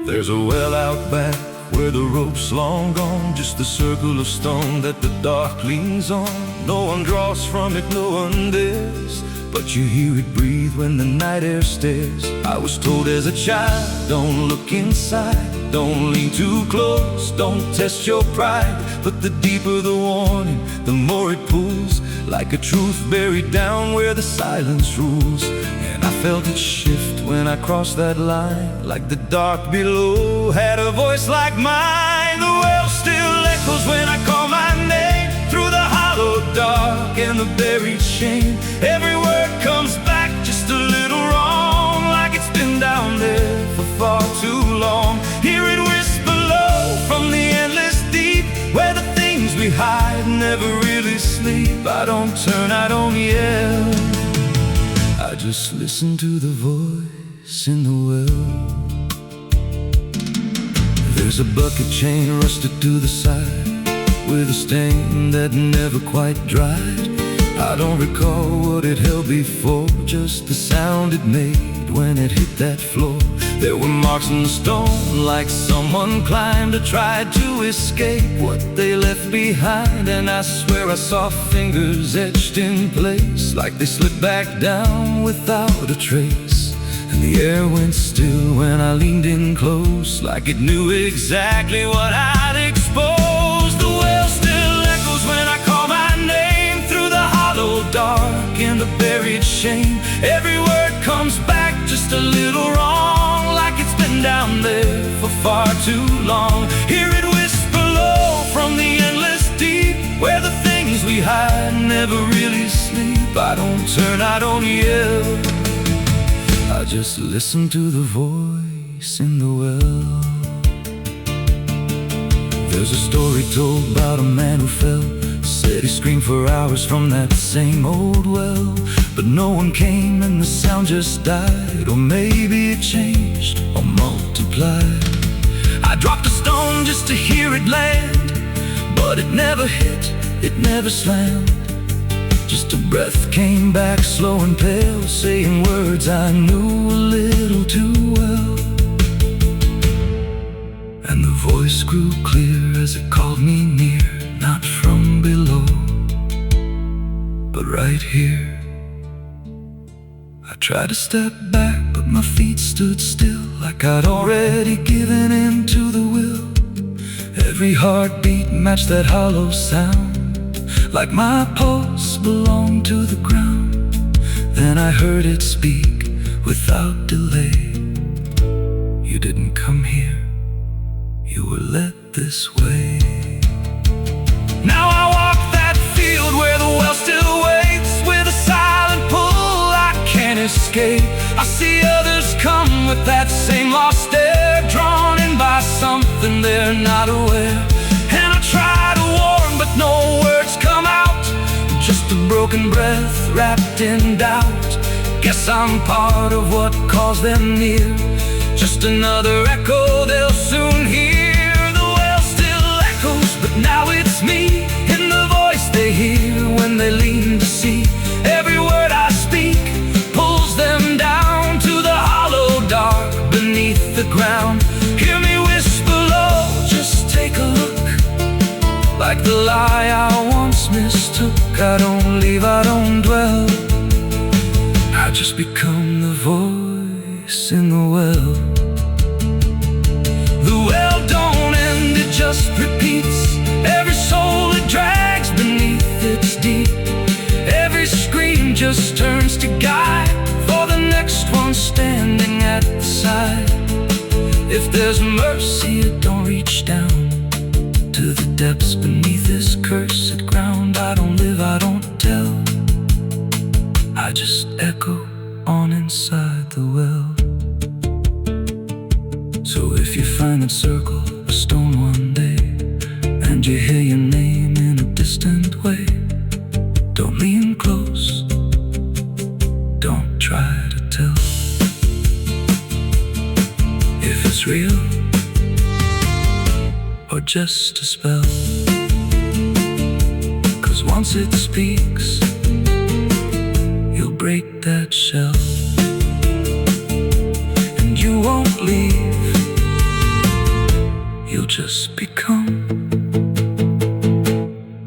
There's a well out back where the rope's long gone, just a circle of stone that the dark leans on. No one draws from it, no one dares, but you hear it breathe when the night air stares. I was told as a child, don't look inside, don't lean too close, don't test your pride. But the deeper the warning, the more it pulls, like a truth buried down where the silence rules. And I felt it shift when I crossed that line, like the dark below had a voice like mine. The well still echoes when I call my name, through the hollow dark and the buried shame. Every word comes back just a little wrong, like it's been down there for far too long. Hear it whisper low from the endless deep, where the things we hide never really sleep. I don't turn, I don't yell, I just listen to the voice in the well. There's a bucket chain rusted to the side, with a stain that never quite dried. I don't recall what it held before, just the sound it made when it hit that floor. There were marks in the stone, like someone climbed or tried to escape what they left behind. And I swear I saw fingers etched in place, like they slipped back down without a trace. And the air went still when I leaned in close, like it knew exactly what I'd exposed. The well still echoes when I call my name, through the hollow dark and the buried shame. Every word comes back just a little wrong, like it's been down there for far too long. Hear it whisper low from the endless deep, where the things we hide never really sleep. I don't turn, I don't yell, I just listen to the voice in the well. There's a story told about a man who fell, said he screamed for hours from that same old well, but no one came and the sound just died. Or maybe it changed or multiplied. I dropped a stone just to hear it land, but it never hit, it never slammed. Just a breath came back slow and pale, saying words I knew a little too well. And the voice grew clear as it called me near, not from below, but right here. I tried to step back, but my feet stood still, like I'd already given in to the will. Every heartbeat matched that hollow sound, like my pulse belonged to the ground. Then I heard it speak without delay. You didn't come here, you were led this way. Now I walk that field where the well still waits, with a silent pull I can't escape. I see others come with that same lost stare, drawn in by something they're not aware. And I try to warn, but no words come out, just a broken breath wrapped in doubt. Guess I'm part of what calls them near, just another echo they'll soon hear. The well still echoes, but now it's me, in the voice they hear when they lean to see. Every word I speak pulls them down to the hollow dark beneath the ground. Hear me whisper low, just take a look, like the lie I once mistook. I don't leave, I don't dwell, I just become the voice in the well. The well don't end, it just repeats. Every soul it drags beneath its deep. Every scream just turns to guide for the next one standing at the side. If there's mercy, it don't reach down to the depths beneath this cursed ground. I don't live, I don't tell, I just echo on inside the well. So if you find that circle of stone one day, and you hear your name in a distant way, don't lean close, don't try to tell if it's real or just a spell. 'Cause once it speaks, you'll break that shell, and you won't leave, just become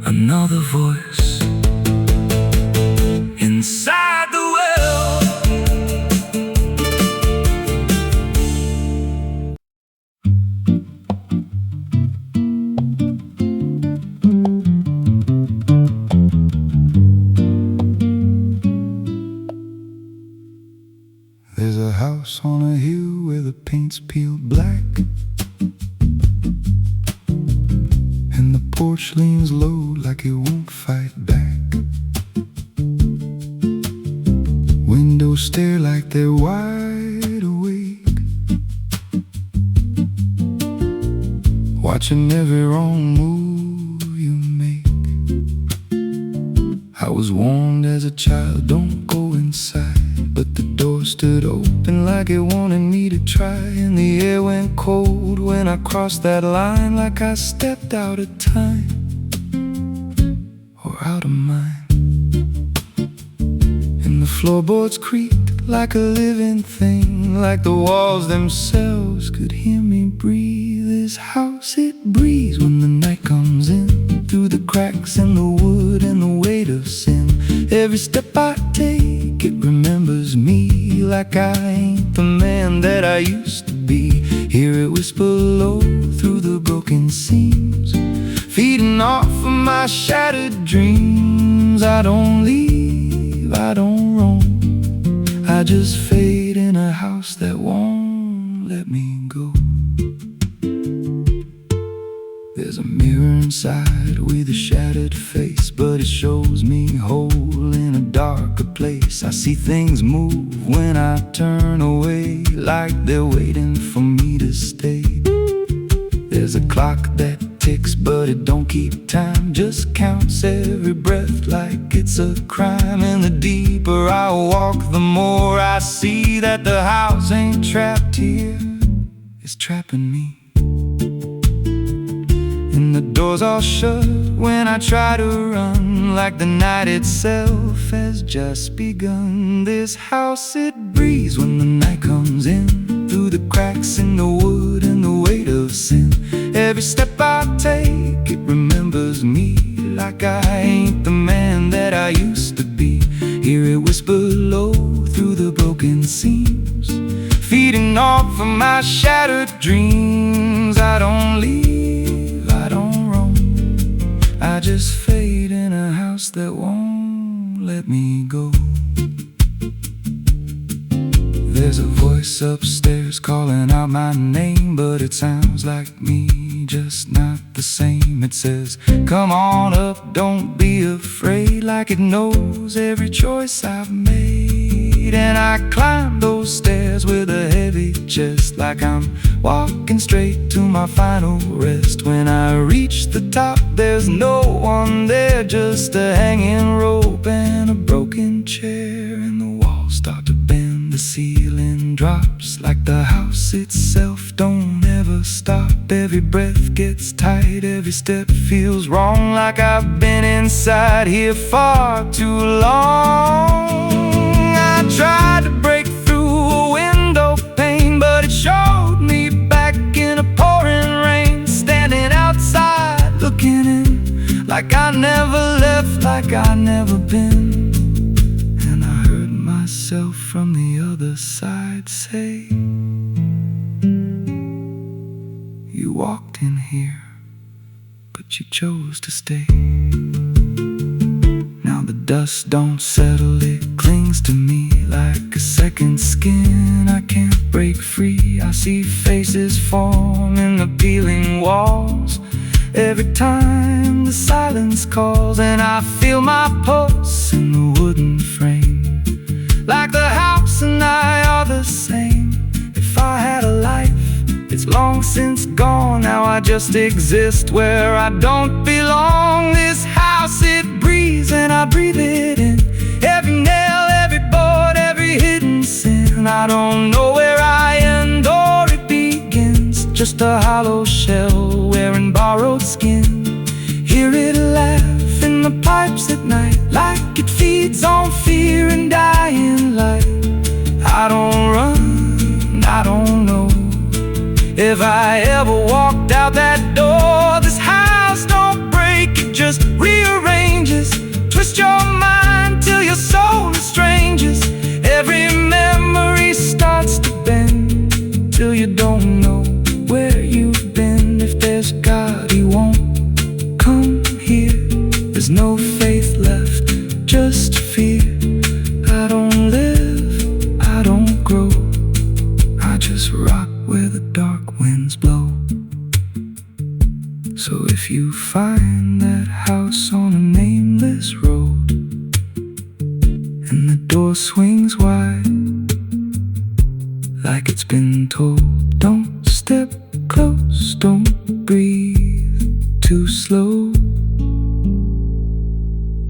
another voice inside the well. There's a house on a hill where the paint's peeled black, and the porch leans low like it won't fight back. Windows stare like they're wide awake, watching every wrong move you make. I was warned as a child, don't go inside, but the door stood open like it wanted me to try. And the air went cold when I crossed that line, like I stepped out of time or out of mind. And the floorboards creaked like a living thing, like the walls themselves could hear me breathe. This house, it breathes when the night comes in, through the cracks in the wood and the weight of sin. Every step I take, it remembers me, like I ain't the man that I used to be. Hear it whisper low through the broken seams, feeding off of my shattered dreams. I don't leave, I don't roam, I just fade in a house that won't let me go. There's a mirror inside with a shattered face, but it shows me whole in a darker place. I see things move when I turn away, like they're waiting for me to stay. There's a clock that ticks, but it don't keep time, just counts every breath like it's a crime. And the deeper I walk, the more I see that the house ain't trapped here, it's trapping me. And the doors all shut when I try to run, like the night itself has just begun. This house, it breathes when the night comes in, through the cracks in the wood and the weight of sin. Every step I take, it remembers me, like I ain't the man that I used to be. Hear it whisper low through the broken seams, feeding off of my shattered dreams. I don't leave, I don't roam, I just fade in a house that won't let me go. There's a voice upstairs calling out my name, but it sounds like me, just not the same. It says, come on up, don't be afraid, like it knows every choice I've made. And I climb those stairs with a heavy chest, like I'm walking straight to my final rest. When I reach the top, there's no one there, just a hanging rope and a broken chair. And the walls start to bend, the ceiling drops, like the house itself don't ever stop. Every breath gets tight, every step feels wrong, like I've been inside here far too long. I tried to break through a window pane, but it showed me back in a pouring rain, standing outside looking in, like I never left, like I never been. And I heard myself from the other side say, you walked in here, but you chose to stay. Now the dust don't settle, it clings to me like a second skin. I can't break free, I see faces form in the peeling walls every time the silence calls. And I feel my pulse in the wooden frame, like the house and I are the same. If I had a life, it's long since gone. Now I just exist where I don't belong. This house, it breathes and I breathe it in, every nail, every board, every hidden sin. I don't know where I end or it begins, just a hollow shell wearing borrowed skin. Hear it laugh in the pipes at night, like it feeds on fear and dying light. I don't run, I don't know, If I ever walked out that door, this house don't break, it just rearranges. Twist your mind till your soul is strangers. Every memory starts to bend till you don't know where you've been. If there's God, He won't come here. There's no faith left, just fear. I don't live, I don't grow, I just rock where the dark winds blow. So if you find that house on a nameless road, and the door swings wide like it's been told, don't step close, don't breathe too slow,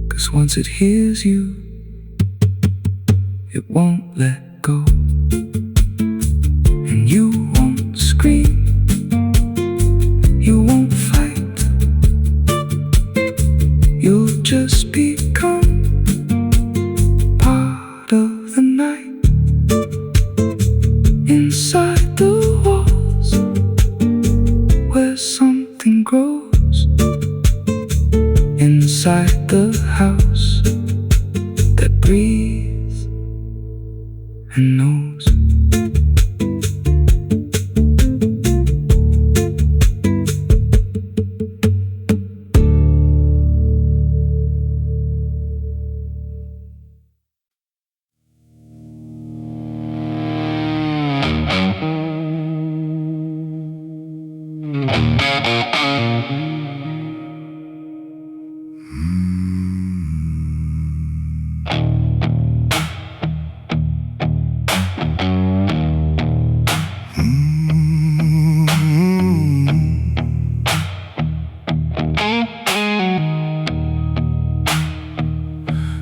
'cause once it hears you, it won't let go. And you won't scream, you won't fight, you'll just become part of the night. Inside the walls, where something grows. Inside the house that breathes and knows.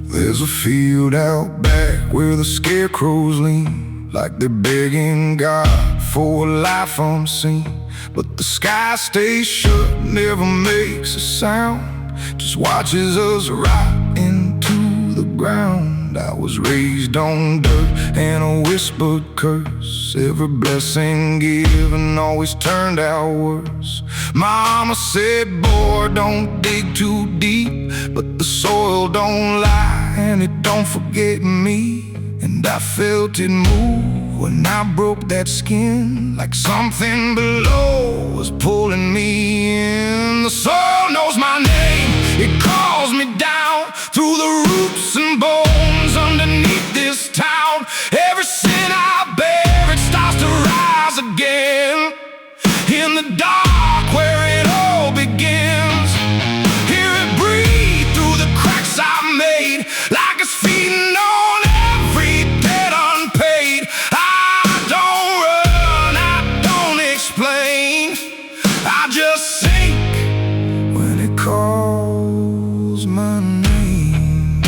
There's a field out back where the scarecrows lean, like they're begging God for a life unseen. But the sky stays shut, never makes a sound, just watches us rot into the ground. I was raised on dirt and a whispered curse. Every blessing given always turned out worse. Mama said, boy, don't dig too deep, but the soil don't lie and it don't forget me. And I felt it move when I broke that skin, like something below was pulling me in. The soil knows my name, it calls me down through the roots and bones underneath this town. Every sin I bear, it starts to rise again. In the dark where it all begins, hear it breathe through the cracks I made, like it's feeding on every debt unpaid. I don't run, I don't explain, I just sink when it calls my name.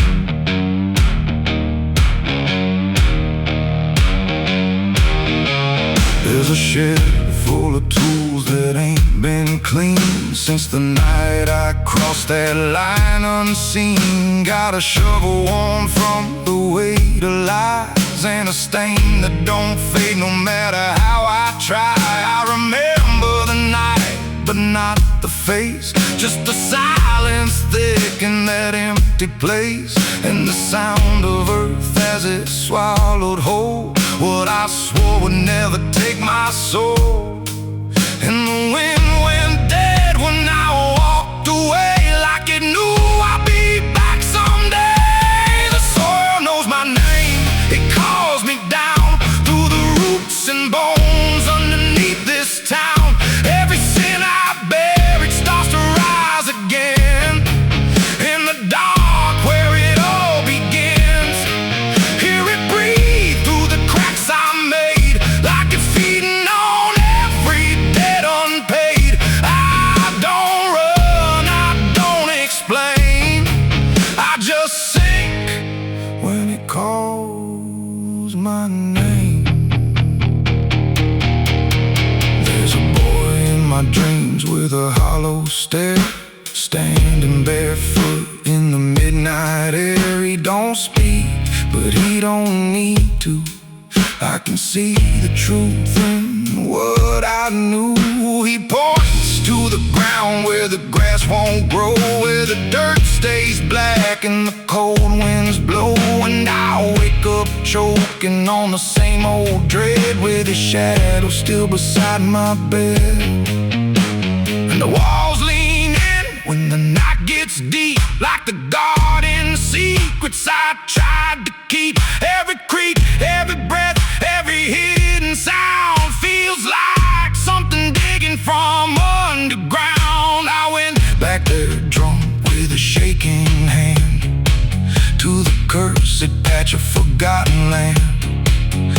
There's a shed full of tools that ain't been cleaned since the night I crossed that line unseen. Got a shovel worn from the weight of lies, and a stain that don't fade no matter how I try. I remember the night, but not the face, just the silence thick in that empty place, and the sound of earth as it swallowed whole what I swore would never take my soul. And the wind went dead when I walked away, like it knew I'd be back someday. The soil knows my name, it calls me down through the roots and bones underneath this town. Every sin I bear, it starts to rise again. In the dark where it all begins, hear it breathe through the cracks I made, like it's feeding on every debt unpaid. I don't run, I don't explain, I just sink when it calls my name. There's a boy in my dreams with a hollow stare, standing barefoot in the midnight air. He don't speak, but he don't need to, I can see the truth in what I knew. He points to the ground where the grass won't grow, where the dirt stays black and the cold winds blow. And I wake up choking on the same old dread, with his shadow still beside my bed. And the walls lean in when the night gets deep, like the garden secrets I tried to keep. Every creak, every breath, every hidden sound feels like something digging from underground. I went back there drunk with a shaking hand to the cursed patch of forgotten land.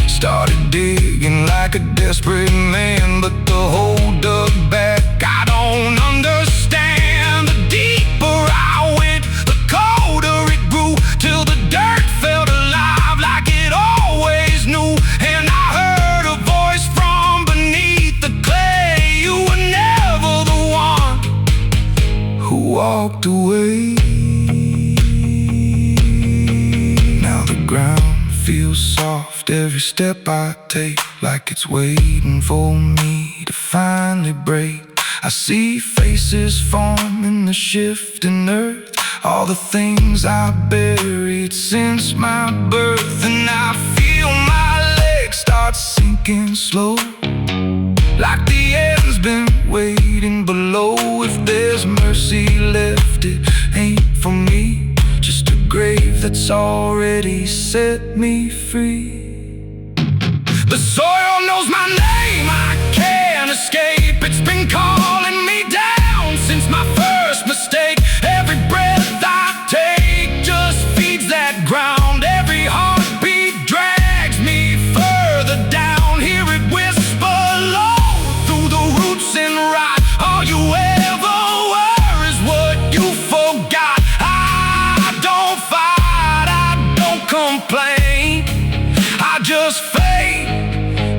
Started digging like a desperate man, but the hole dug back. I don't understand. The deeper I went, the colder it grew, till the dirt felt alive like it always knew. And I heard a voice from beneath the clay. You were never the one who walked away. Now the ground feels soft every step I take, like it's waiting for me to finally break. I see faces form in the shifting earth, all the things I buried since my birth. And I feel my legs start sinking slow, like the end's been waiting below. If there's mercy left, it ain't for me, just a grave that's already set me free. The soil knows my name, I can't escape. It's been calling me down since my first mistake. Every breath I take just feeds that ground. Every heartbeat drags me further down. Hear it whisper low through the roots and rot. All you ever were is what you forgot. I don't fight, I don't complain, I just fade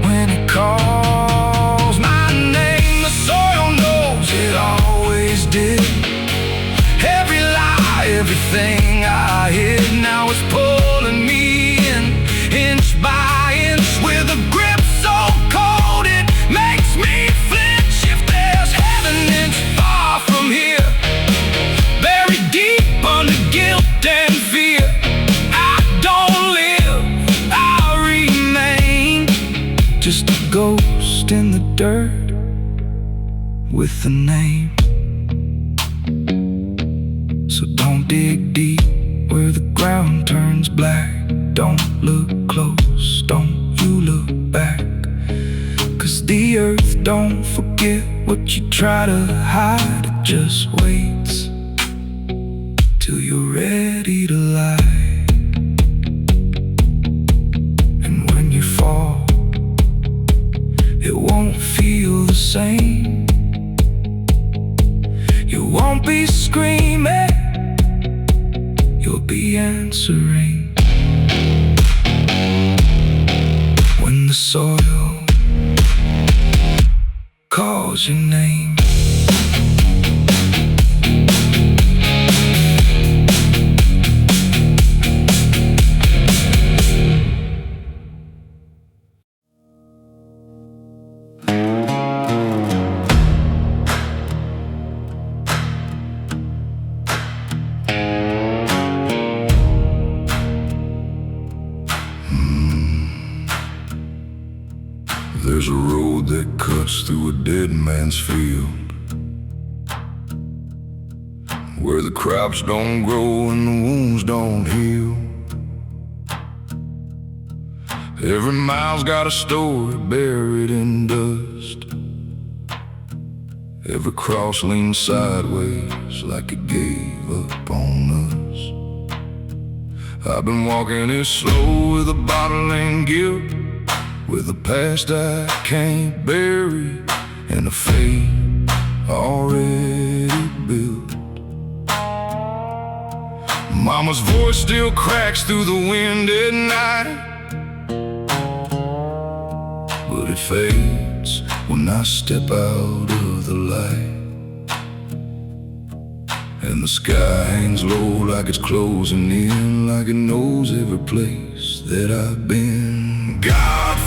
when it calls my name. The soil knows it always did. Every lie, everything I hid, now it's pulling me in, inch by inch, with a grip so cold it makes me flinch. If there's heaven, it's far from here, buried deep under guilt and fear. I don't live, I remain, just a ghost in the dirt with a name. So don't dig deep where the ground turns black. Don't look close, don't you look back, 'cause the earth don't forget what you try to hide. It just waits till you're ready to lie. And when you fall, it won't feel the same. You won't be screaming, you'll be answering. When the soil calls your name. There's a road that cuts through a dead man's field, where the crops don't grow and the wounds don't heal. Every mile's got a story buried in dust. Every cross leans sideways like it gave up on us. I've been walking it slow with a bottle and guilt, with a past I can't bury and a fate already built. Mama's voice still cracks through the wind at night, but it fades when I step out of the light. And the sky hangs low like it's closing in, like it knows every place that I've been. God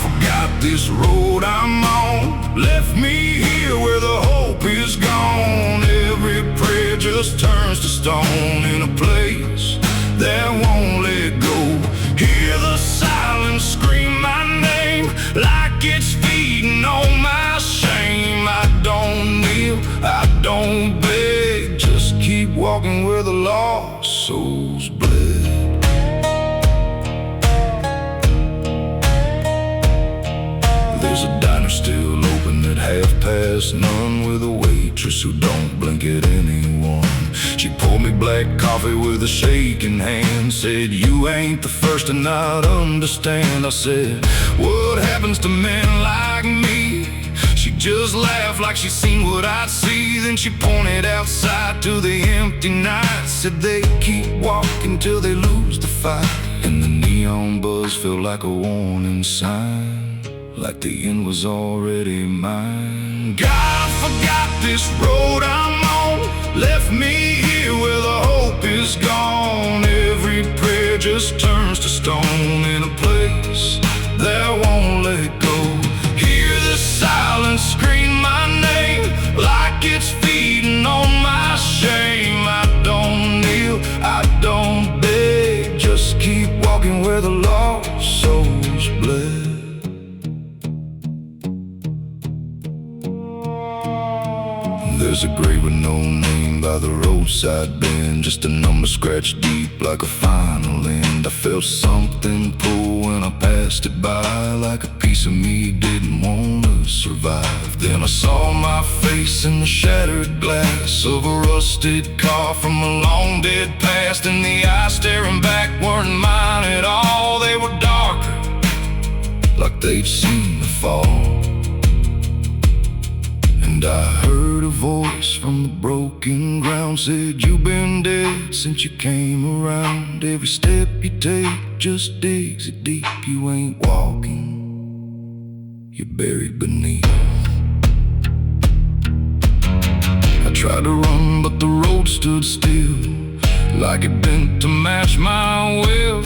forgot this road I'm on left me here where the hope is gone. Every prayer just turns to stone in a place that won't let go. Hear the silence scream my name like it's feeding on my shame. I don't kneel, I don't beg, just keep walking where the lost souls bled. There's a diner still open at none, with a waitress who don't blink at anyone. She poured me black coffee with a shaking hand, said, "You ain't the first to not understand." I said, "What happens to men like me?" She just laughed like she seen what I'd see. Then she pointed outside to the empty night, said they keep walking till they lose the fight. And the neon buzz felt like a warning sign, like the end was already mine. God forgot this road I'm on left me here where the hope is gone. Every prayer just turns to stone in a place that won't let go. Hear the silence scream my name like it's feeding on my shame. I don't kneel, I don't beg, just keep walking where the lost souls bled. There's a grave with no name by the roadside bend, just a number scratched deep like a final end. I felt something pull when I passed it by, like a piece of me didn't want to survive. Then I saw my face in the shattered glass of a rusted car from a long dead past, and the eyes staring back weren't mine at all. They were darker, like they'd seen the fall. And I heard a voice from the broken ground, said, "You've been dead since you came around. Every step you take just digs it deep. You ain't walking, you're buried beneath." I tried to run, but the road stood still, like it bent to match my will.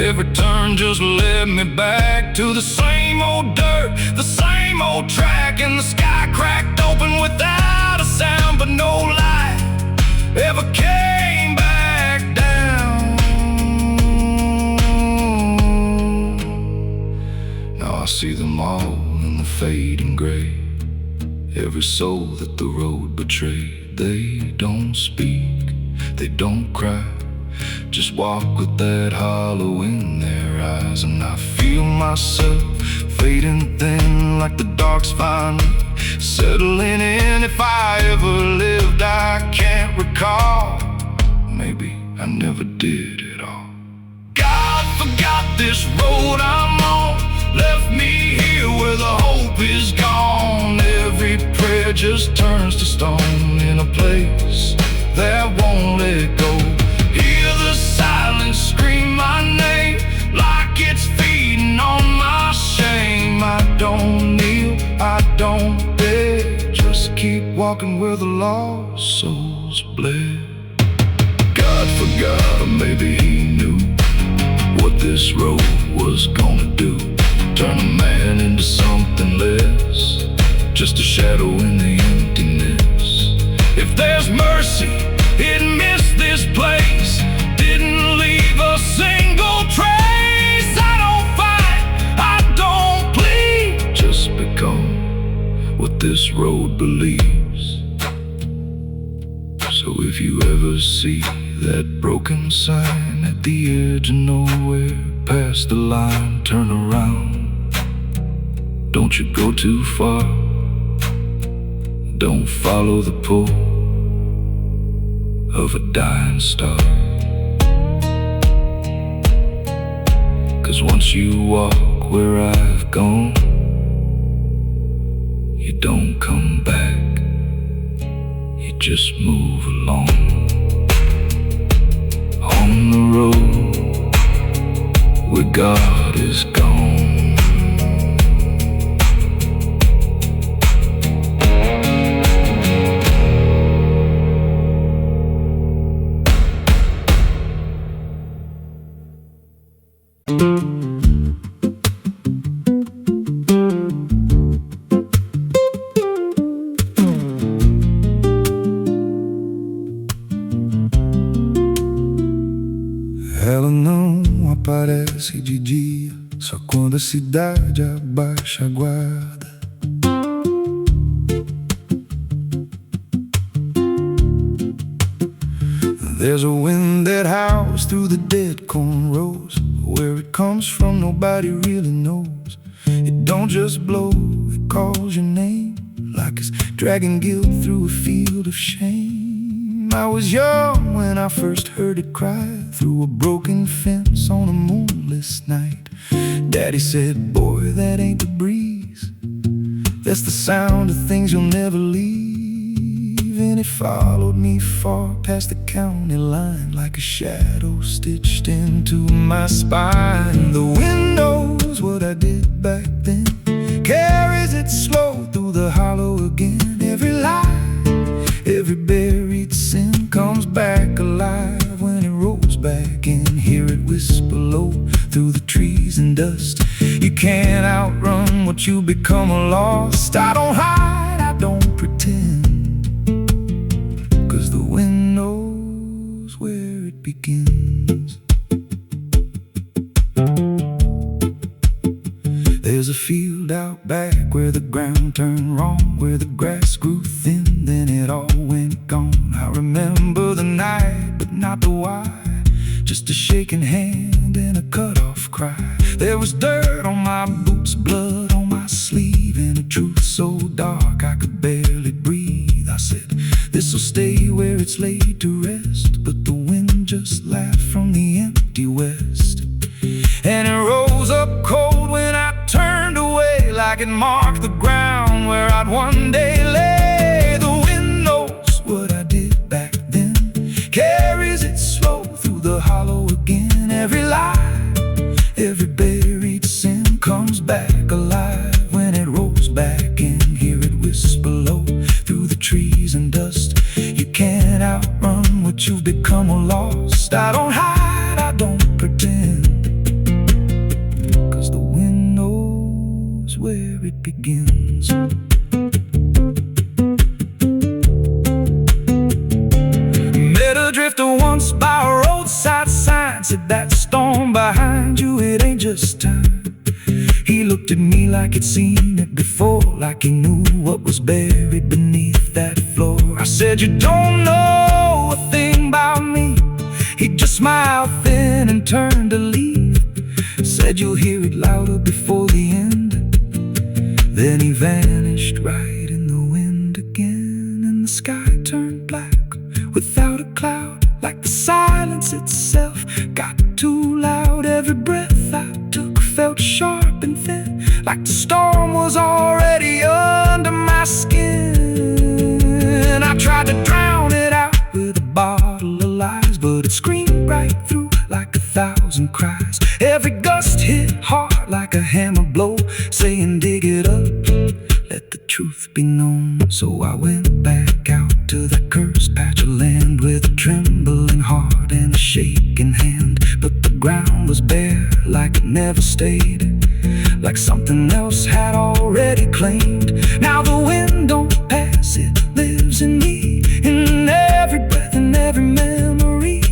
Every turn just led me back to the same old dirt, the same old track, and the sky cracked open without a sound, but no light ever came back down. Now I see them all in the fading gray, every soul that the road betrayed. They don't speak, they don't cry, just walk with that hollow in their eyes. And I feel myself fading thin, like the dark's finally settling in. If I ever lived, I can't recall. Maybe I never did at all. God forgot this road I'm on left me here where the hope is gone. Every prayer just turns to stone in a place that won't let go. Hear the silence scream my name like it's feeding on my shame. I don't kneel, I don't beg, just keep walking where the lost souls bled. God forgot, or maybe he knew what this road was gonna do. Turn a man into something less, just a shadow in the emptiness. If there's mercy, it missed this place, didn't leave a single trace. I don't fight, I don't plead, just become what this road believes. So if you ever see that broken sign at the edge of nowhere, past the line, turn around. Don't you go too far, don't follow the pull of a dying star. 'Cause once you walk where I've gone, you don't come back, you just move along. On the road where God is gone. de dia, só quando a cidade abaixa a guarda. There's a wind that howls through the dead corn rows. Where it comes from nobody really knows. It don't just blow, it calls your name, like it's dragging guilt through a field of shame. I was young when I first heard it cry through a broken fence on a moonless night. Daddy said, boy, that ain't the breeze, that's the sound of things you'll never leave. And it followed me far past the county line, like a shadow stitched into my spine. The wind knows what I did back then, carries it slow through the hollow again. Every lie, every buried sin comes back alive when it rolls back in. Hear it whisper low through the trees and dust. You can't outrun what you become lost. I don't hide, I don't pretend, 'cause the wind knows where it begins. There's a field out back where the ground turned wrong, where the grass grew thin, then it all went gone. I remember the night, but not the why, just a shaking hand and a cut-off cry. There was dirt on my boots, blood on my sleeve, and a truth so dark I could barely breathe. I said, this'll stay where it's laid to rest, but the wind just laughed from the empty west. And it rose up cold when I turned away, like it marked the ground where I'd one day lay. The wind knows what I did back then, carries it slow through the hollow again. Every lie, every buried sin comes back alive when it rolls back in. Hear it whisper low through the trees and dust. You can't outrun what you've become lost. I don't hide, I don't pretend, 'cause the wind knows where it begins. Met a drifter once by a roadside sign, said that storm behind you, it ain't just time. He looked at me like he'd seen it before, like he knew what was buried beneath that floor. I said, you don't know a thing about me. He just smiled thin and turned to leave. Said you'll hear it louder before the end. Then he vanished right in the wind again, and the sky turned black without a cloud, like the silence itself got too loud. Every breath I took felt sharp and thin, like the storm was already under my skin. I tried to drown it out with a bottle of lies, but it screamed right through like 1,000 cries. Every gust hit hard like a hammer blow, saying dig it up, let the truth be known. So I went back out to that cursed patch of land with a trembling heart and a shaking hand. But the ground was bare like it never stayed, like something else had already claimed. Now the wind don't pass, it lives in me, in every breath and every memory.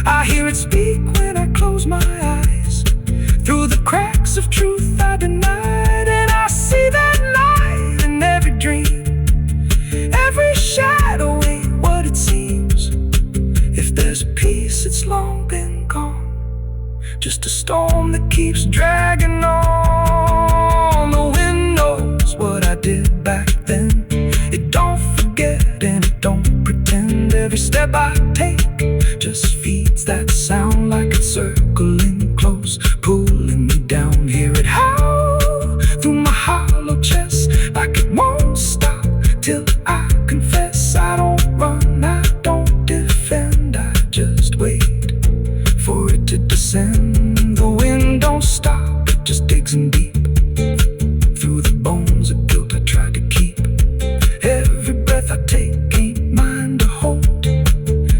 I hear it speak when I close my eyes, through the cracks of truth I denied. And I see that light in every dream, every shadow ain't what it seems. If there's a peace, it's long been gone, just a storm that keeps dragging on. The wind knows what I did back then, it don't forget and it don't pretend. Every step I take just feeds that sound, like it's circling close, pulling me down. Hear it howl through my hollow chest, like it won't stop till I confess. I don't run, I don't defend, I just wait for it to descend. The wind don't stop, it just digs in deep through the bones of guilt I tried to keep. Every breath I take ain't mine to hold,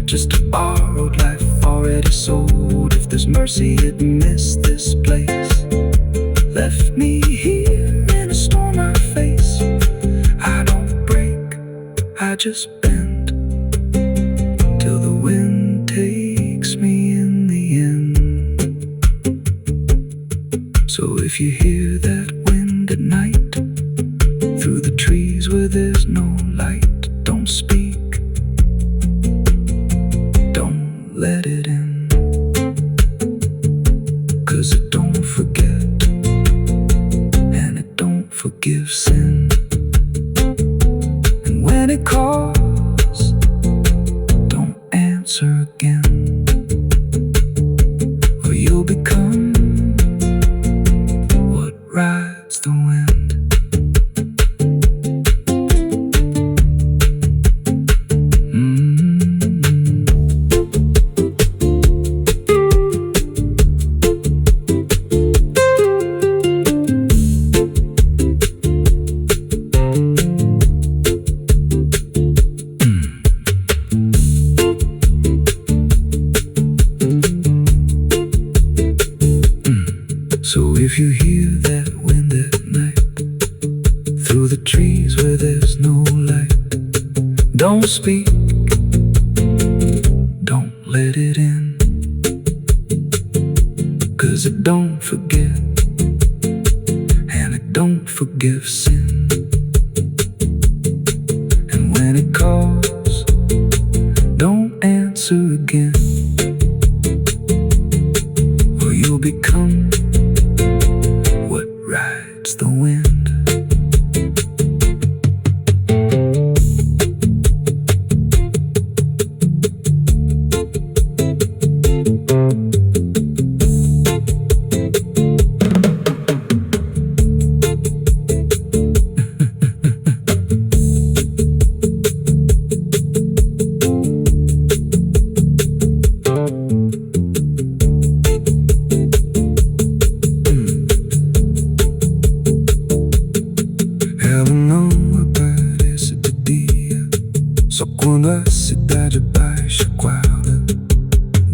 just a borrowed life already sold. If there's mercy, it missed this place, left me here in a storm I face. I don't break, I just bend, till the wind takes me in the end. if you hear that wind at night, through the trees where there's no light, don't speak, don't let it in, 'cause it don't forget, and it don't forgive sin. And when it calls, don't answer again, or you'll become what rides the wind. So if you hear that wind at night, through the trees where there's no light, don't speak, don't let it in, 'cause it don't forget, and it don't forgive sin. And when it calls, don't answer again, or you'll become what rides the wind. Só quando a cidade baixa guarda,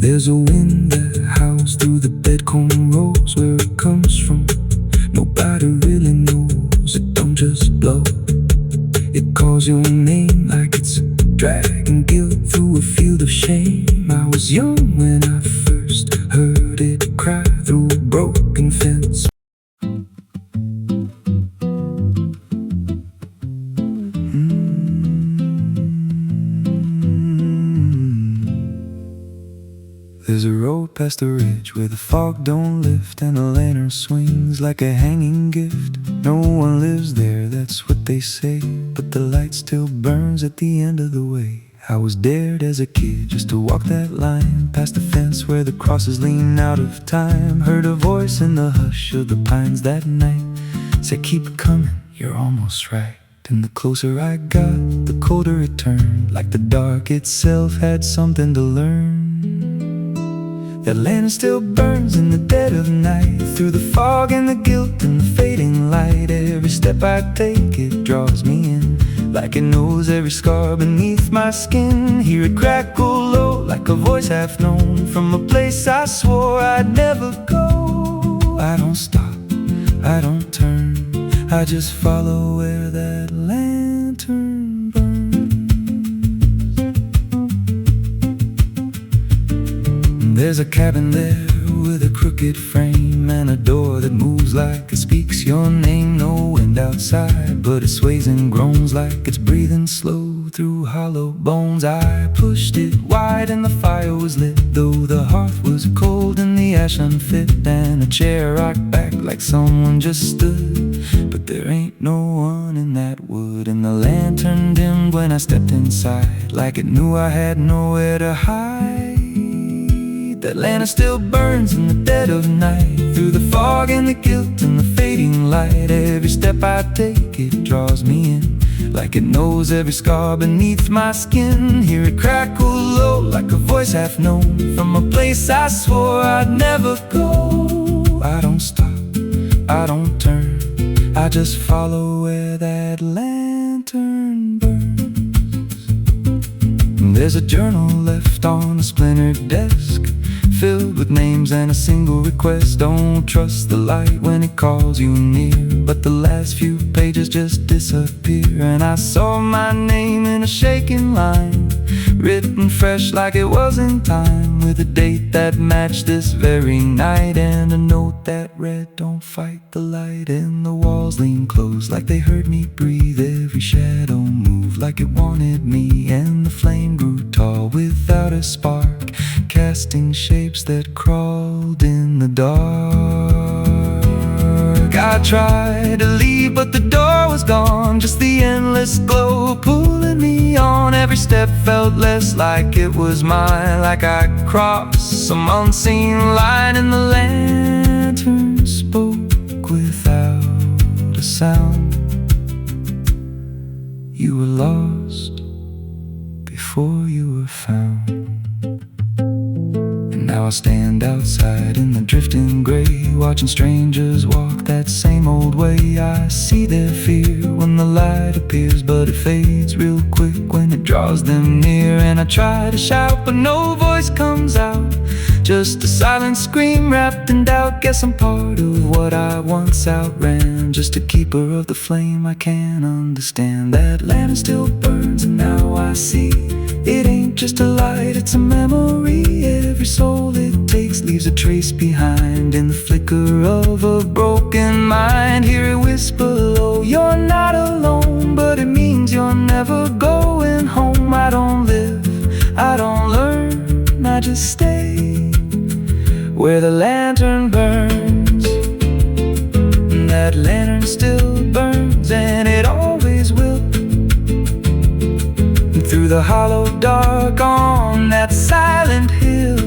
there's a wind that howls through the dead corn rows. Where it comes from, nobody really knows. It don't just blow, it calls your name like it's a dragging guilt through a field of shame. I was young when I first heard it cry through a broken fence. There's a road past the ridge where the fog don't lift, and the lantern swings like a hanging gift. No one lives there, that's what they say, but the light still burns at the end of the way. I was dared as a kid just to walk that line, past the fence where the crosses lean out of time. Heard a voice in the hush of the pines that night, said keep it coming, you're almost right. And the closer I got, the colder it turned, like the dark itself had something to learn. That lantern still burns in the dead of night, through the fog and the guilt and the fading light. Every step I take, it draws me in, like it knows every scar beneath my skin. Hear it crackle low, like a voice half known, from a place I swore I'd never go. I don't stop, I don't turn, I just follow where that lantern burns. There's a cabin there with a crooked frame, and a door that moves like it speaks your name. No wind outside, but it sways and groans like it's breathing slow through hollow bones. I pushed it wide and the fire was lit, though the hearth was cold and the ash unfit. And a chair rocked back like someone just stood, but there ain't no one in that wood. And the lantern dimmed when I stepped inside, like it knew I had nowhere to hide. That lantern still burns in the dead of night, through the fog and the guilt and the fading light. Every step I take, it draws me in, like it knows every scar beneath my skin. Hear it crackle low, like a voice half known, from a place I swore I'd never go. I don't stop, I don't turn, I just follow where that lantern burns. There's a journal left on a splintered desk, filled with names and a single request. Don't trust the light when it calls you near, but the last few pages just disappear. And I saw my name in a shaking line, written fresh like it was in time, with a date that matched this very night, and a note that read, "Don't fight the light." And the walls leaned close like they heard me breathe. Every shadow moved like it wanted me, and the flame grew tall without a spark, casting shapes that crawled in the dark. I tried to leave, but the door was gone, just the endless glow pulling me on. Every step felt less like it was mine, like I crossed some unseen line, and the lantern spoke without a sound. You were lost before you were found. Now I stand outside in the drifting gray, watching strangers walk that same old way. I see their fear when the light appears, but it fades real quick when it draws them near. And I try to shout, but no voice comes out, just a silent scream wrapped in doubt. Guess I'm part of what I once outran, just a keeper of the flame I can't understand. That lantern still burns, and now I see it ain't just a light, it's a memory. Every soul it takes leaves a trace behind, in the flicker of a broken mind. Hear it whisper low, "You're not alone," but it means you're never going home. I don't live, I don't learn, I just stay where the lantern burns. And that lantern still burns, and it always will. Through the hollow dark on that silent hill,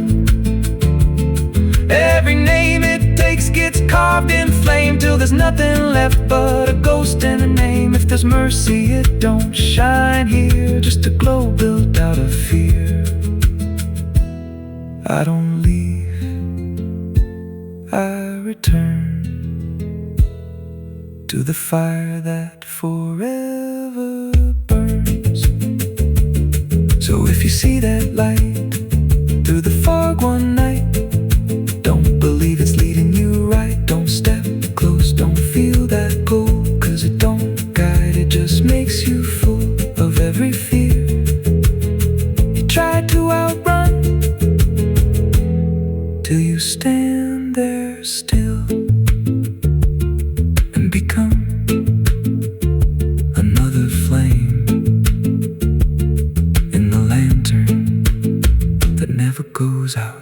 every name it takes gets carved in flame, till there's nothing left but a ghost and a name. If there's mercy, it don't shine here, just a glow built out of fear. I don't leave, I return to the fire that forever burns. So if you see that light through the fog one night, don't believe it's leading you right. Don't step close, don't feel that pull, 'cause it don't guide, it just makes you full of every fear you tried to outrun, till you stand there still and become another flame in the lantern that never goes out.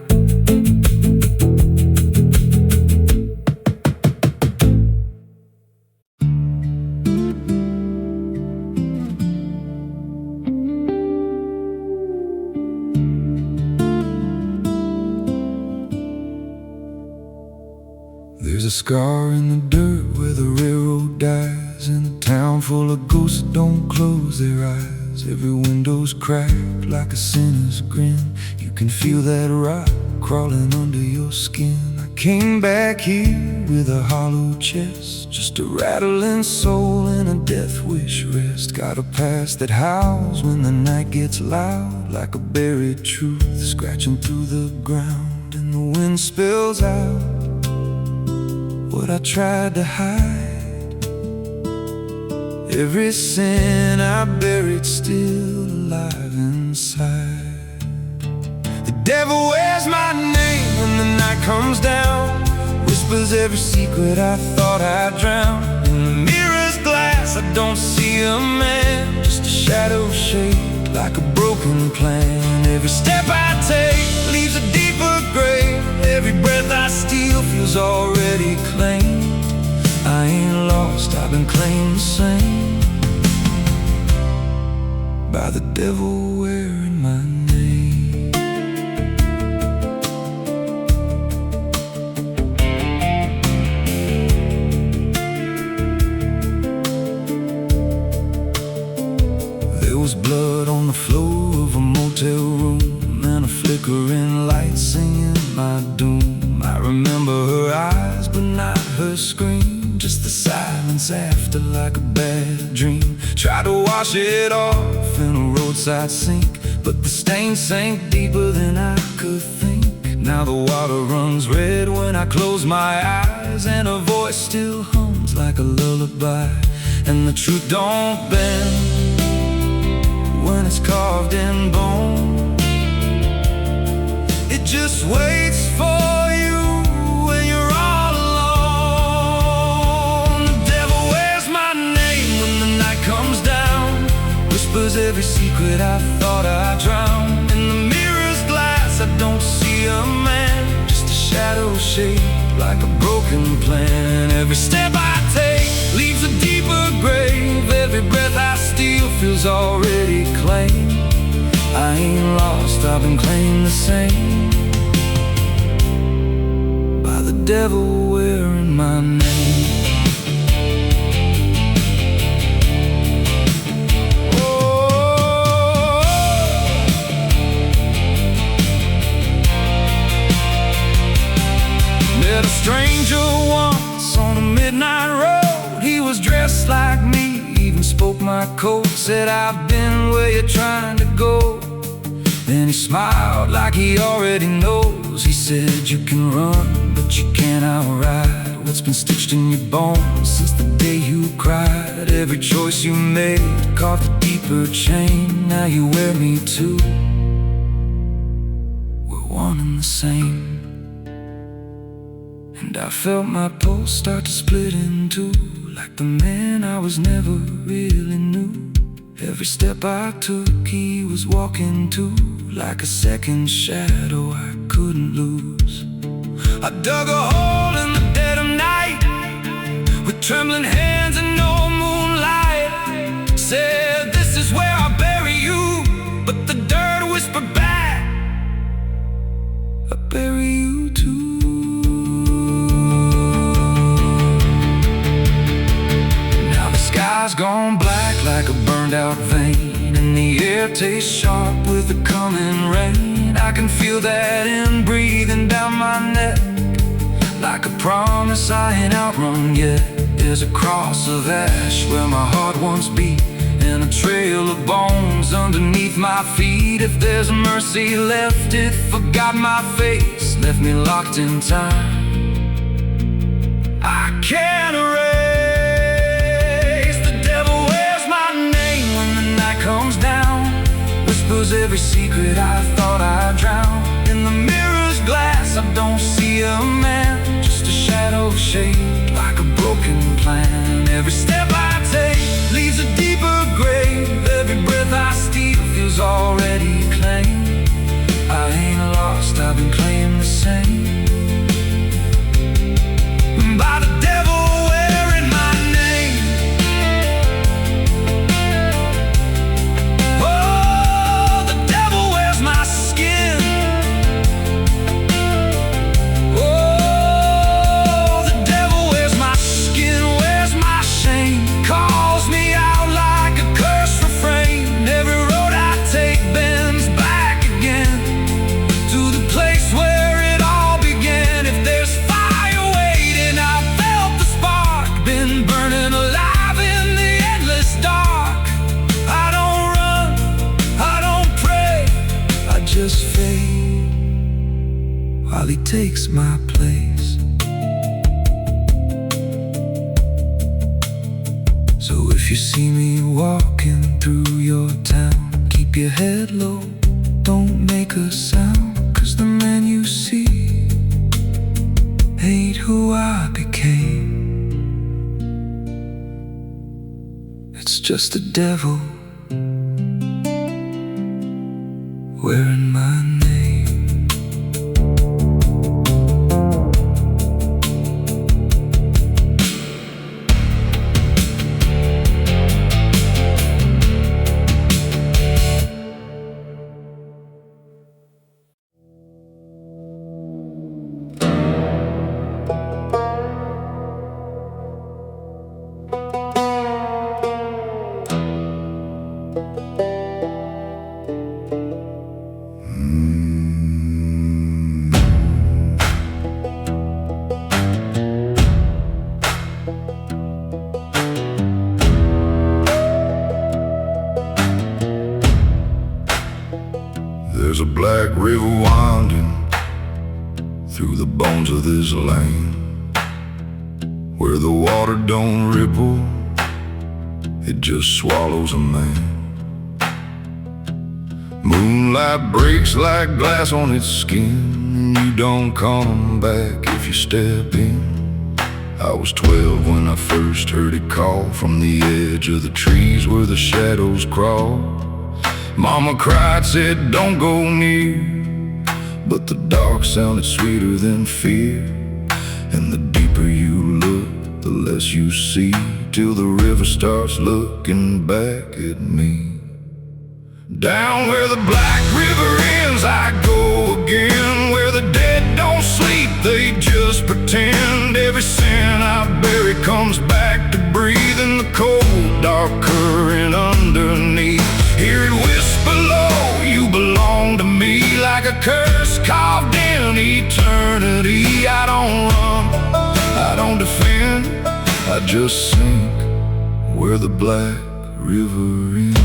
There's a scar in the dirt where the railroad dies, in a town full of ghosts that don't close their eyes. Every window's cracked like a sinner's grin. You can feel that rock crawling under your skin. I came back here with a hollow chest, just a rattling soul and a death wish rest. Got a past that howls when the night gets loud, like a buried truth scratching through the ground. And the wind spills out what I tried to hide, every sin I buried still alive inside. The devil wears my name when the night comes down, whispers every secret I thought I'd drown. In the mirror's glass I don't see a man, just a shadow shaped like a broken plan. Every step I take leaves a deeper grave, every breath I steal feels already claimed. I ain't lost, I've been claimed the same by the devil wearing my name. There was blood on the floor of a motel room, and a flickering light singing my doom. I remember her eyes but not her scream, just the silence after like a bad dream. Tried to wash it off in a roadside sink, but the stain sank deeper than I could think. Now the water runs red when I close my eyes, and a voice still hums like a lullaby. And the truth don't bend when it's carved in bone. just waits for you when you're all alone. The devil wears my name when the night comes down, whispers every secret I thought I drowned. In the mirror's glass I don't see a man, just a shadow shaped like a broken plan. Every step I take leaves a deeper grave. Every breath I steal feels already claimed. I ain't lost, I've been claimed the same by the devil wearing my name. Met a stranger once on a midnight road. He was dressed like me, even spoke my code. Said, I've been where you're trying to go. Then he smiled like he already knows. He said, you can run, but you can't outride what's been stitched in your bones since the day you cried. Every choice you made carved a deeper chain. Now you wear me too. We're one and the same. And I felt my pulse start to split in two, like the man I was never really knew. Every step I took he was walking too, like a second shadow I couldn't lose. I dug a hole in the dead of night with trembling hands and no moonlight. Said, this is where I'll bury you, but the dirt whispered back, I'll bury you too. Sky's gone black like a burned out vein, and the air tastes sharp with the coming rain. I can feel that in breathing down my neck, like a promise I ain't outrun yet. There's a cross of ash where my heart once beat, and a trail of bones underneath my feet. If there's mercy left, it forgot my face, left me locked in time. I can't erase. Comes down, whispers every secret I thought I drowned. In the mirror's glass I don't see a man, just a shadow shaped like a broken plan. Every step I take leaves a deeper grave. Every breath I steal feels already claimed. I ain't lost, I've been claimed the same by the devil wearing my name. Just fade while he takes my place. So if you see me walking through your town, keep your head low, don't make a sound, 'cause the man you see ain't who I became. It's just the devil wearing my name. There's a black river winding through the bones of this land, where the water don't ripple, it just swallows a man. Moonlight breaks like glass on its skin, and you don't come back if you step in. I was 12 when I first heard it call from the edge of the trees where the shadows crawl. Mama cried, said don't go near, but the dark sounded sweeter than fear. And the deeper you look, the less you see, till the river starts looking back at me. Down where the black river ends I go again, where the dead don't sleep, they just pretend. Every sin I bury comes back to breathe in the cold, dark current underneath. Hear it whisper low, you belong to me, like a curse carved in eternity. I don't run, I don't defend, I just sink where the black river ends.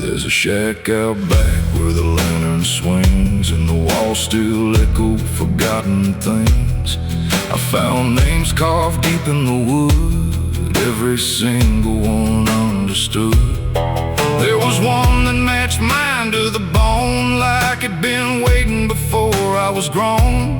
There's a shack out back where the lantern swings, and the walls still echo forgotten things. I found names carved deep in the wood, every single one understood. There was one that matched mine to the bone, like it'd been waiting before I was grown.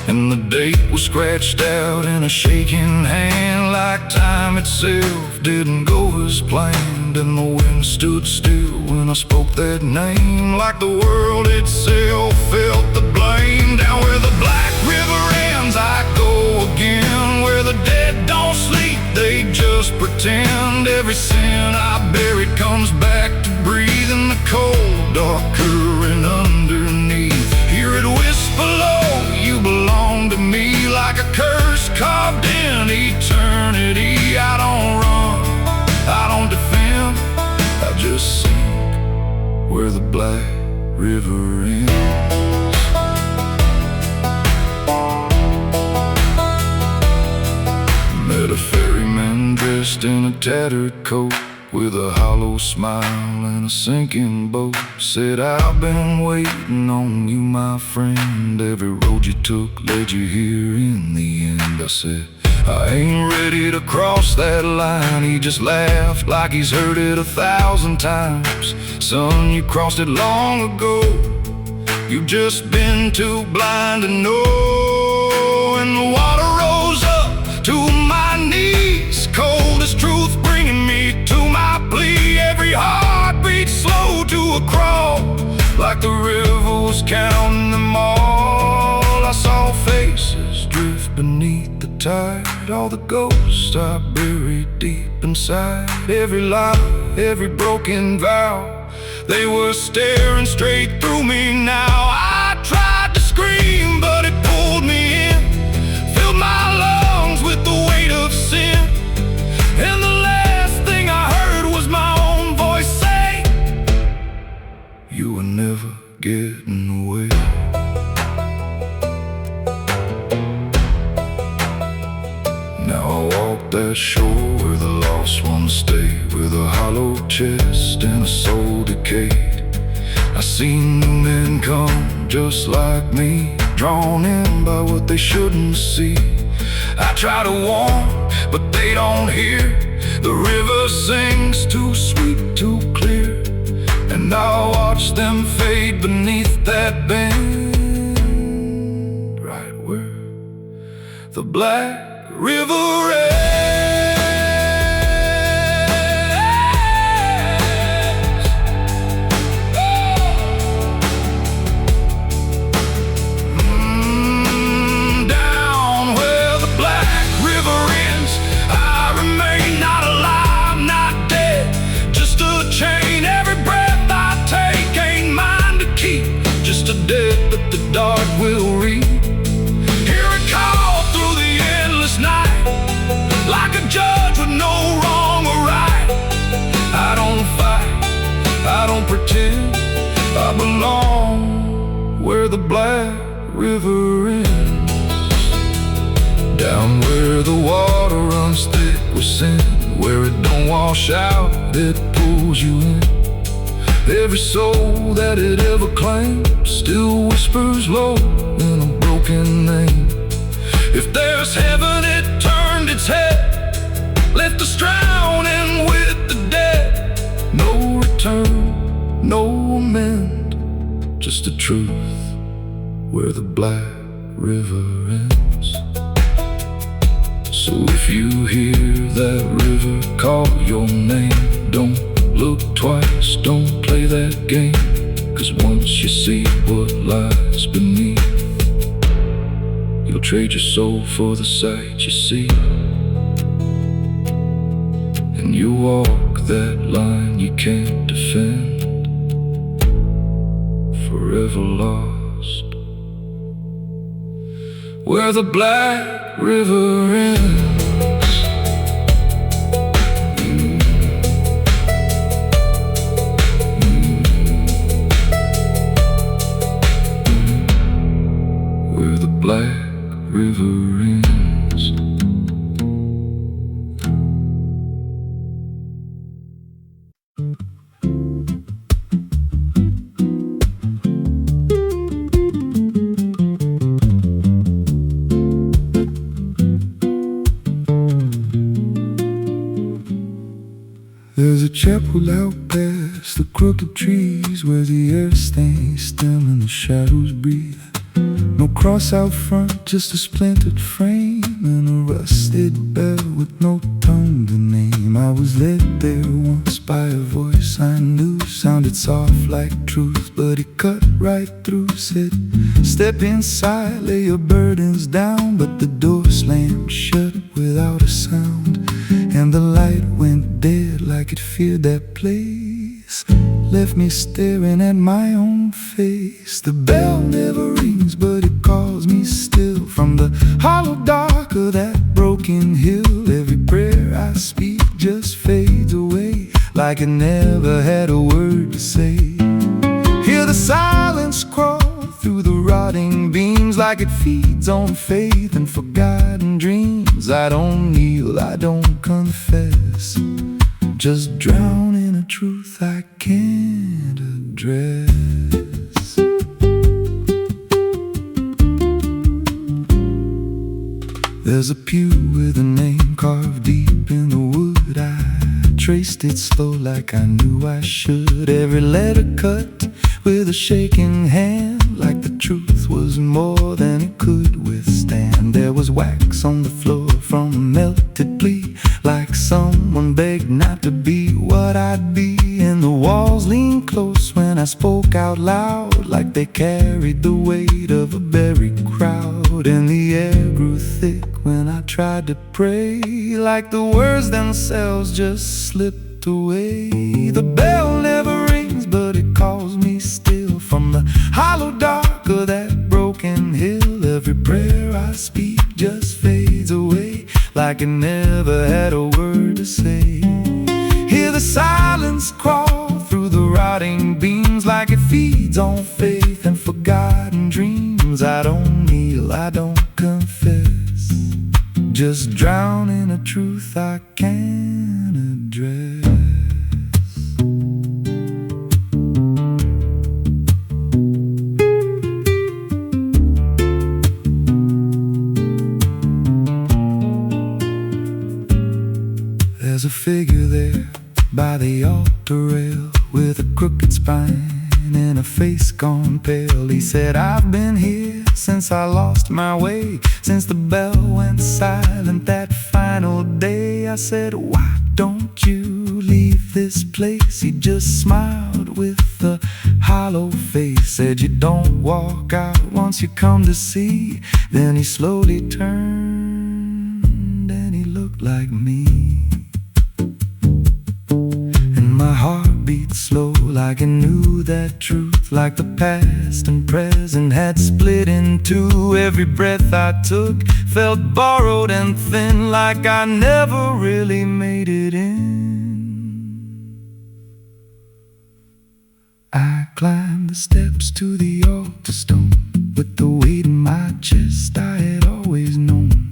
And the date was scratched out in a shaking hand, like time itself didn't go as planned. And the wind stood still when I spoke that name, like the world itself felt the blame. Down where the black river ends I go again, where the dead don't sleep, they just pretend. Every sin I buried comes back to breathe in the cold, dark current underneath. Hear it whisper low, you belong to me, like a curse carved in eternity. I don't run, I don't defend, I just sink where the black river ends. Met a ferryman dressed in a tattered coat, with a hollow smile and a sinking boat. Said, I've been waiting on you, my friend. Every road you took led you here in the end. I said, I ain't ready to cross that line. He just laughed like he's heard it 1,000 times. Son, you crossed it long ago, you've just been too blind to know. And the water rose up to my knees, cold as truth bringing me to my plea. Every heartbeat slow to a crawl, like the river was counting them all. I saw faces drift beneath the tide, all the ghosts I buried deep inside. Every lie, every broken vow, they were staring straight through me now. I tried to scream, but it pulled me in, filled my lungs with the weight of sin. And the last thing I heard was my own voice say, you were never getting away. Now I walk that shore where the lost ones stay, with a hollow chest and a soul decayed. I seen new men come just like me, drawn in by what they shouldn't see. I try to warn, but they don't hear. The river sings too sweet, too clear, and I watch them fade beneath that bend, right where the black river ends. Down where the black river ends, I remain not alive, not dead, just a chain. Every breath I take ain't mine to keep, just a debt that the dark will reap. Hear it call through the endless night, like a judge with no wrong or right. I don't fight, I don't pretend, I belong where the black river ends. Down where the water runs thick with sin, where it don't wash out, it pulls you in. Every soul that it ever claimed still whispers low in a broken name. If there's heaven, it turned its head, left us drowning just the truth, where the black river ends. So if you hear that river call your name, don't look twice, don't play that game. 'Cause once you see what lies beneath, you'll trade your soul for the sight you see. And you walk that line you can't defend, forever lost, where the black river ends. Where the black river ends. There's a chapel out past the crooked trees, where the earth stays still and the shadows breathe. No cross out front, just a splintered frame and a rusted bell with no tongue to name. I was led there once by a voice I knew, sounded soft like truth, but it cut right through. Said, step inside, lay your burdens down. But the door slammed shut without a sound, and the light went dead like it feared that place. Left me staring at my own face. The bell never rings, but it calls me still. From the hollow dark of that broken hill, every prayer I speak just fades away, like it never had a word to say. Hear the silence crawl through the rotting beams, like it feeds on faith and forgotten dreams. I don't kneel, I don't confess, just drown in a truth I can't address. There's a pew with a name carved deep in the wood. I traced it slow like I knew I should. Every letter cut with a shaking hand, like the truth was more than it could withstand. There was wax on the floor from a melted plea, like someone begged not to be what I'd be. And the walls leaned close when I spoke out loud, like they carried the weight of a buried crowd. And the air grew thick when I tried to pray, like the words themselves just slipped away. The bell never rings, but it calls me still. From the hollow dark of that broken hill, every prayer I speak just fades away, like it never had a word to say. Hear the silence crawl through the rotting beams, like it feeds on faith and forgotten dreams. I don't kneel, I don't confess, just drown in a truth I can't address. There's a figure there by the altar rail, with a crooked spine and a face gone pale. He said, I've been here since I lost my way, since the bell went silent that final day. I said, why don't you leave this place? He just smiled with a hollow face, said, you don't walk out once you come to see. Then he slowly turned and he looked like me. My heart beat slow, like it knew that truth, like the past and present had split in two. Every breath I took felt borrowed and thin, like I never really made it in. I climbed the steps to the altar stone, with the weight in my chest I had always known.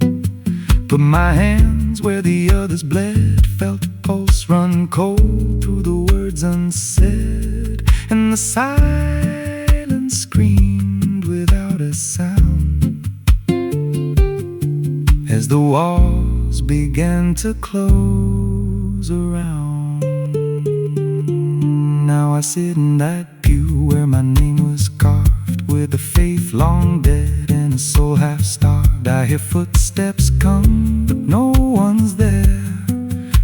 Put my hands where the others bled, felt a pulse run cold through the words unsaid, and the silence screamed without a sound as the walls began to close around. Now I sit in that pew where my name was carved. long dead and a soul half starved. I hear footsteps come, but no one's there,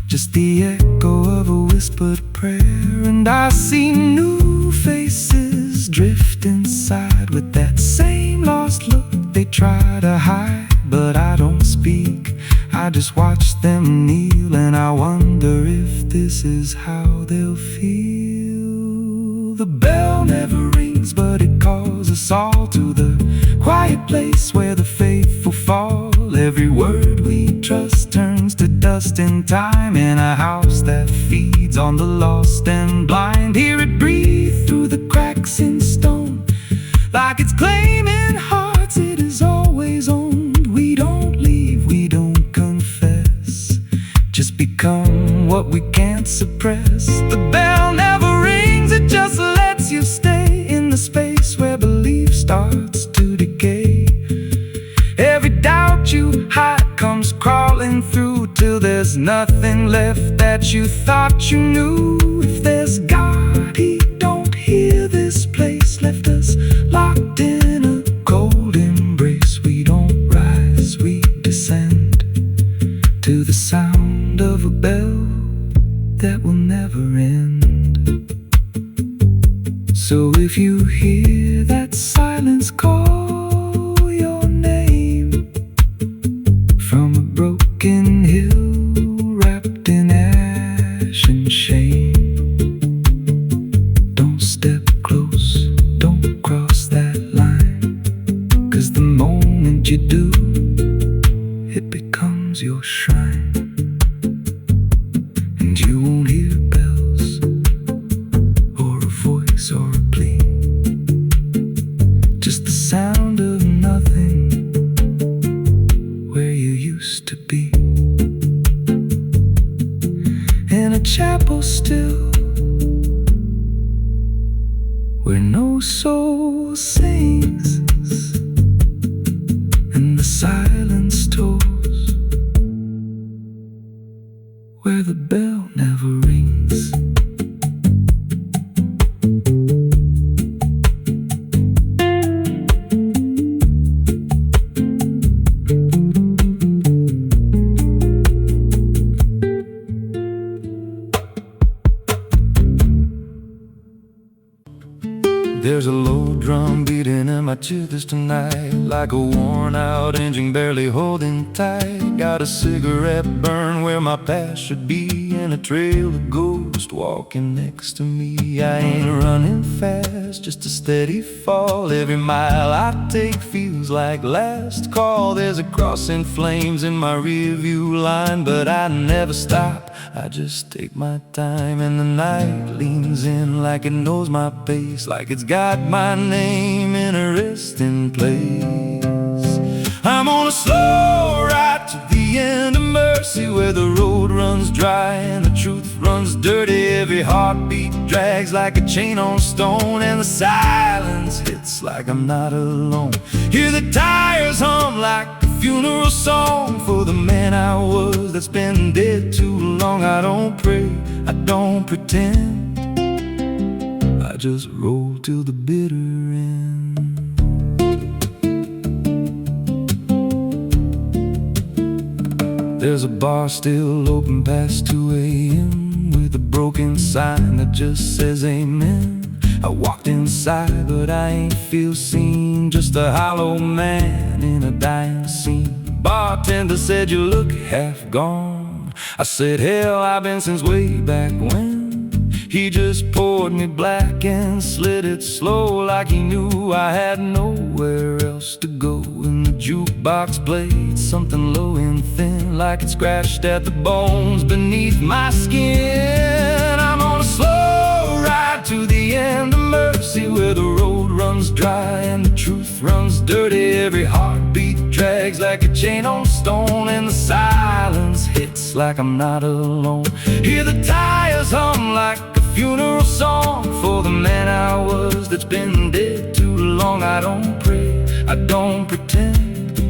just the echo of a whispered prayer. And I see new faces drift inside with that same lost look they try to hide. But I don't speak, I just watch them kneel, and I wonder if this is how they'll feel. The bell never rings, but it calls us all to the quiet place where the faithful fall. Every word we trust turns to dust in time, in a house that feeds on the lost and blind. Hear it breathe through the cracks in stone, like it's claiming hearts it is always owned. We don't leave, we don't confess, just become what we can't suppress. The bell never rings, it just lets you stay in the space where belief starts to decay. Every doubt you hide comes crawling through, till there's nothing left that you thought you knew. If there's God, He don't hear this place, left us locked in a cold embrace. We don't rise, we descend to the sound of a bell that will never end. So if you hear that silence call your name from a broken hill wrapped in ash and shame, don't step close, don't cross that line, 'cause the moment you do, it becomes your shrine. And you won't hear bells or a voice or a plea, just the sound of nothing where you used to be. In a chapel still, where no soul sings and the silence tolls, where the bell never rings. There's a low drum beating in my chest tonight, like a worn out engine barely holding tight. Got a cigarette burn where my past should be, and a trail of ghosts walking next to me. I ain't running fast, just a steady fall. Every mile I take feels like last call. There's a cross in flames in my rearview line, but I never stop, I just take my time. And the night leans in like it knows my pace, like it's got my name in a resting place. I'm on a slow ride to the end of mercy, where the road runs dry and the truth runs dirty. Every heartbeat drags like a chain on stone, and the silence hits like I'm not alone. Hear the tires hum like a funeral song for the man I was that's been dead too long. I don't pray, I don't pretend, I just roll till the bitter end. There's a bar still open past 2 a.m. with a broken sign that just says amen. I walked inside, but I ain't feel seen, just a hollow man in a dying scene. Bartender said, "You look half gone." I said, "Hell, I've been since way back when." He just poured me black and slid it slow, like he knew I had nowhere else to go. And the jukebox played something low and thin, like it scratched at the bones beneath my skin. I'm on a slow ride to the end of mercy, where the road runs dry and the truth runs dirty. Every heartbeat drags like a chain on stone, and the silence hits like I'm not alone. Hear the tires hum like a funeral song for the man I was that's been dead too long. I don't pray, I don't pretend,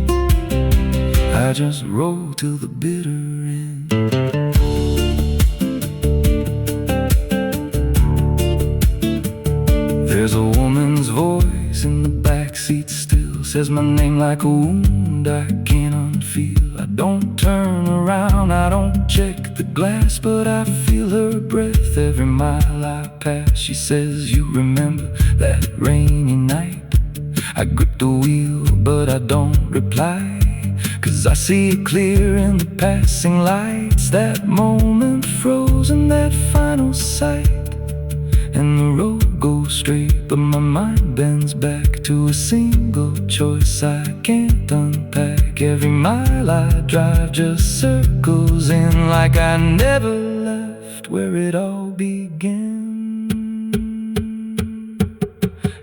I just roll till the bitter end. There's a woman's voice in the backseat still, says my name like a wound I can't unfeel. I don't turn around, I don't check the glass, but I feel her breath every mile I pass. She says, you remember that rainy night? I grip the wheel, but I don't reply, 'cause I see it clear in the passing lights. That moment frozen, that final sight, and the road goes straight, but my mind bends back to a single choice I can't unpack. Every mile I drive just circles in, like I never left where it all began.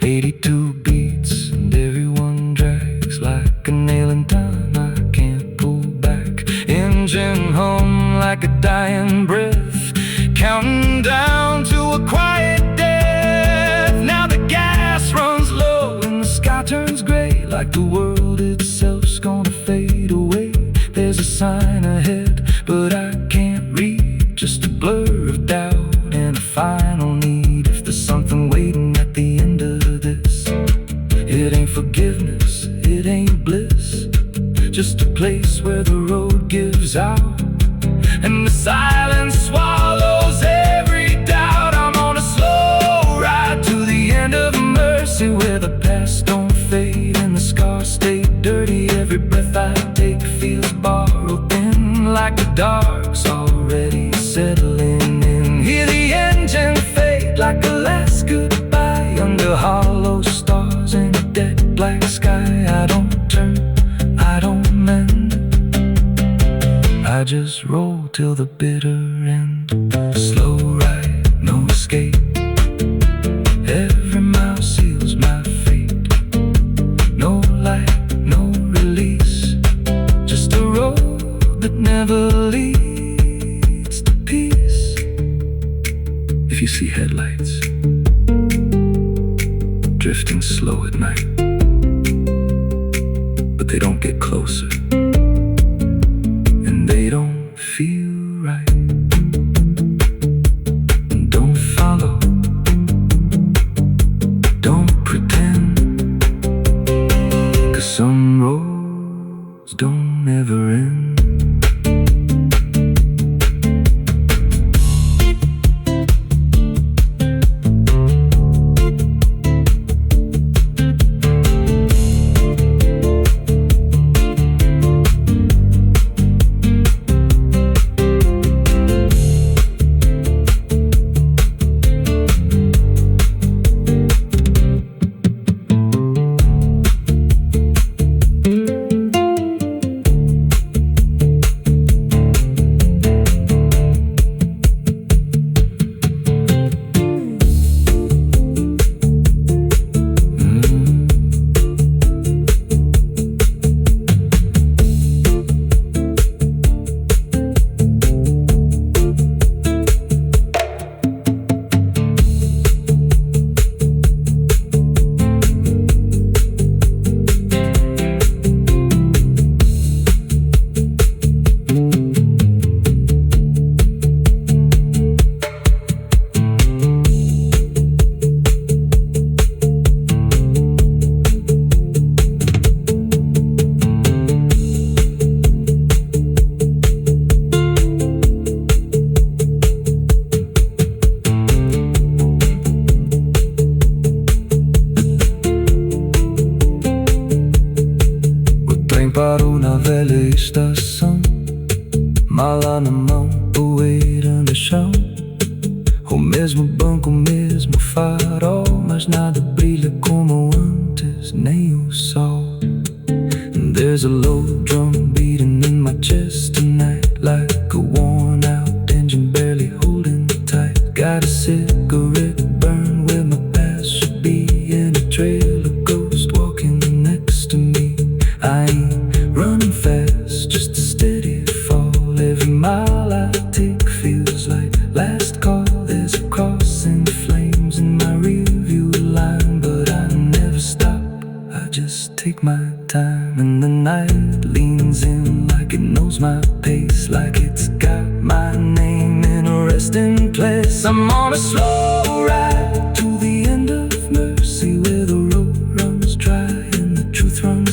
82 beats and everyone drags like a nail in time I can't pull back. Engine hum like a dying breath, counting down to a quiet death. Now the gas runs low and the sky turns gray, like the world itself's gonna fade away. There's a sign ahead, but I can't read, just a blur of doubt and a final need. If there's something waiting at the end of this, it ain't forgiveness, it ain't bliss, just a place where the road gives out and the silence swallows every doubt. I'm on a slow ride to the end of mercy, where the past don't fade and the scars stay dirty. Every breath I take feels borrowed in, like the dark's already settling in. Hear the engine fade like a last goodbye, under hollow stars in a dead black sky. I don't turn, I don't mend, I just roll till the bitter end. Slow ride, no escape, every mile seals my fate. No light, no release, just a road that never leads to peace. If you see headlights drifting slow at night, but they don't get closer, they don't feel right. Don't follow, don't pretend, 'cause some roads don't ever end. Parou na velha estação, mala na mão, poeira no chão. O mesmo banco, o mesmo farol, mas nada brilha como antes, nem o sol. And there's a low drum beating in my chest tonight, like a worn out engine barely holding tight. Got a cigarette burn where my past should be, and a trail of ghosts walking next to me. I ain't running fast, just a steady fall. Every mile I take feels like last call. There's a cross in flames in my rearview line, but I never stop, I just take my time. And the night leans in like it knows my pace, like it's got my name in a resting place. I'm on a slow ride to the end of mercy, where the road runs dry and the truth runs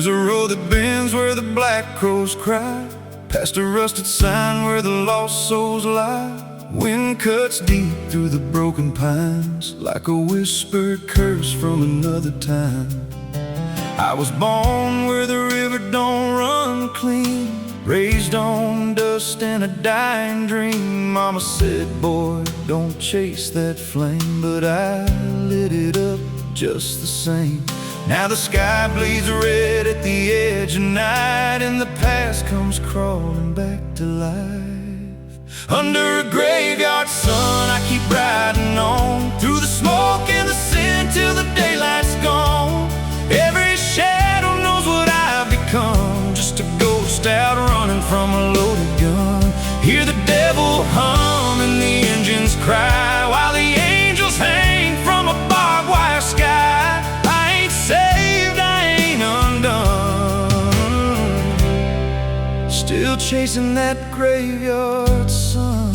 There's a road that bends where the black crows cry, past a rusted sign where the lost souls lie. Wind cuts deep through the broken pines, like a whispered curse from another time. I was born where the river don't run clean, raised on dust and a dying dream. Mama said, boy, don't chase that flame, but I lit it up just the same. Now the sky bleeds red at the edge of night, and the past comes crawling back to life. Under a graveyard sun, I keep riding on, through the smoke and the sin till the daylight's gone. Every shadow knows what I've become, just a ghost out running from a loaded gun. Hear the devil hum and the engines cry, while the angels hang from a barbed wire sky. I ain't saved, I ain't undone, still chasing that graveyard sun.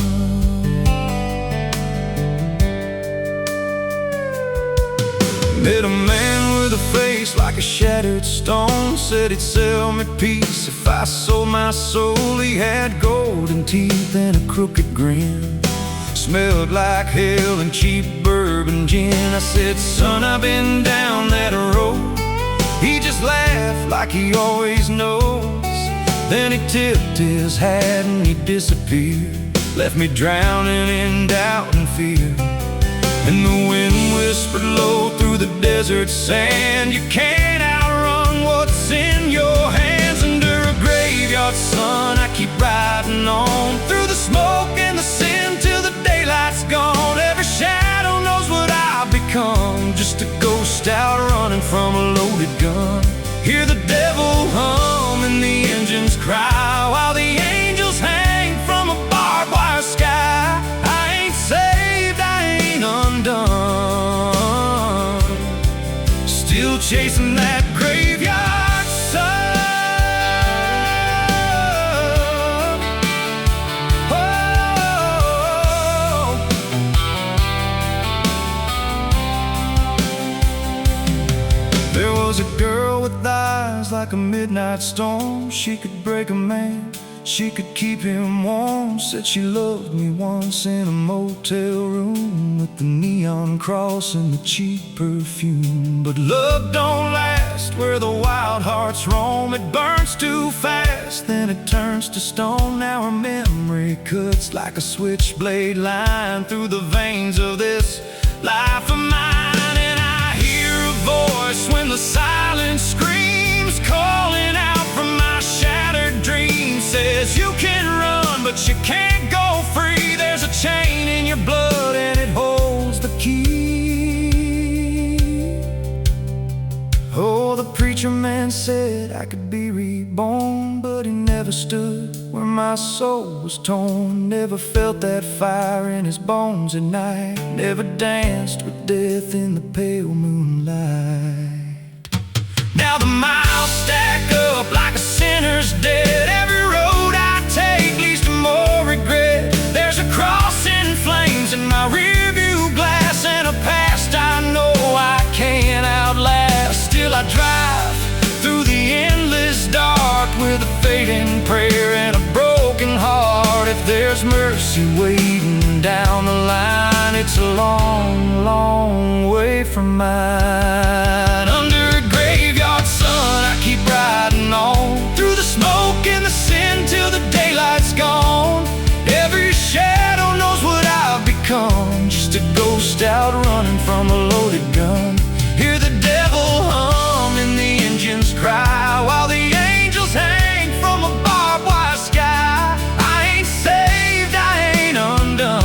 Met a man with a face like a shattered stone, said he'd sell me peace if I sold my soul. He had golden teeth and a crooked grin, smelled like hell and cheap bourbon gin. I said, son, I've been down that road. He just laughed like he always knows. Then he tipped his hat and he disappeared, left me drowning in doubt and fear. And the wind whispered low through the desert sand, you can't outrun what's in your hands. Under a graveyard sun, I keep riding on, through the smoke and the sin till the daylight's gone. Every shadow knows what I've become, just a ghost out running from a loaded gun. Hear the devil hum and the engines cry, while the angels hang from a barbed wire sky. I ain't saved, I ain't undone, still chasing that graveyard sun. Oh. There was a girl with eyes like a midnight storm. She could break a man, she could keep him warm. Said she loved me once in a motel room, with the neon cross and the cheap perfume. But love don't last where the wild hearts roam. It burns too fast, then it turns to stone. Now her memory cuts like a switchblade line through the veins of this life of mine. And I hear a voice when the silence screams, calling out from my shattered dreams. Says you can run, but you can't go free. There's a chain in your blood and it holds the key. Oh, the preacher man said I could be reborn, but he never stood where my soul was torn. Never felt that fire in his bones at night, never danced with death in the pale moonlight. Now the miles stack up like a sinner's debt. Every road I take leads to more regret. There's a cross in flames in my rearview glass, and a past I know I can't outlast. Still I drive through the endless dark with a fading prayer and a broken heart. If there's mercy waiting down the line, it's a long, long way from mine. Under a graveyard sun, I keep riding on, through the smoke and the sin till the daylight's gone. Every shadow knows what I've become, just a ghost out running from a loaded gun. Hear the devil hum and the engines cry, while the angels hang from a barbed wire sky. I ain't saved, I ain't undone,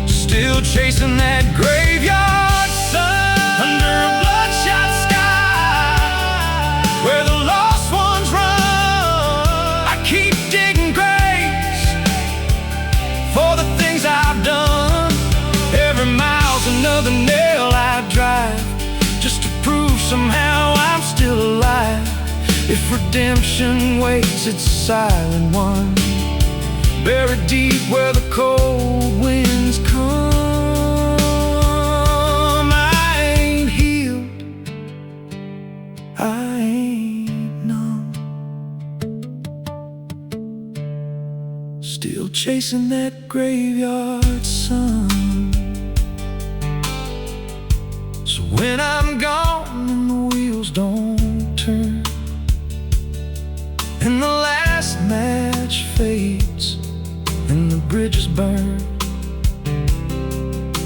still chasing that graveyard sun. Under a bloodshot sky, where the lost ones run, I keep digging graves for the things I've done. Every mile's another nail I drive, just to prove somehow I'm still alive. If redemption waits, it's a silent one, buried deep where the cold winds come. I ain't healed, still chasing that graveyard sun. So when I'm gone and the wheels don't turn, and the last match fades and the bridges burn,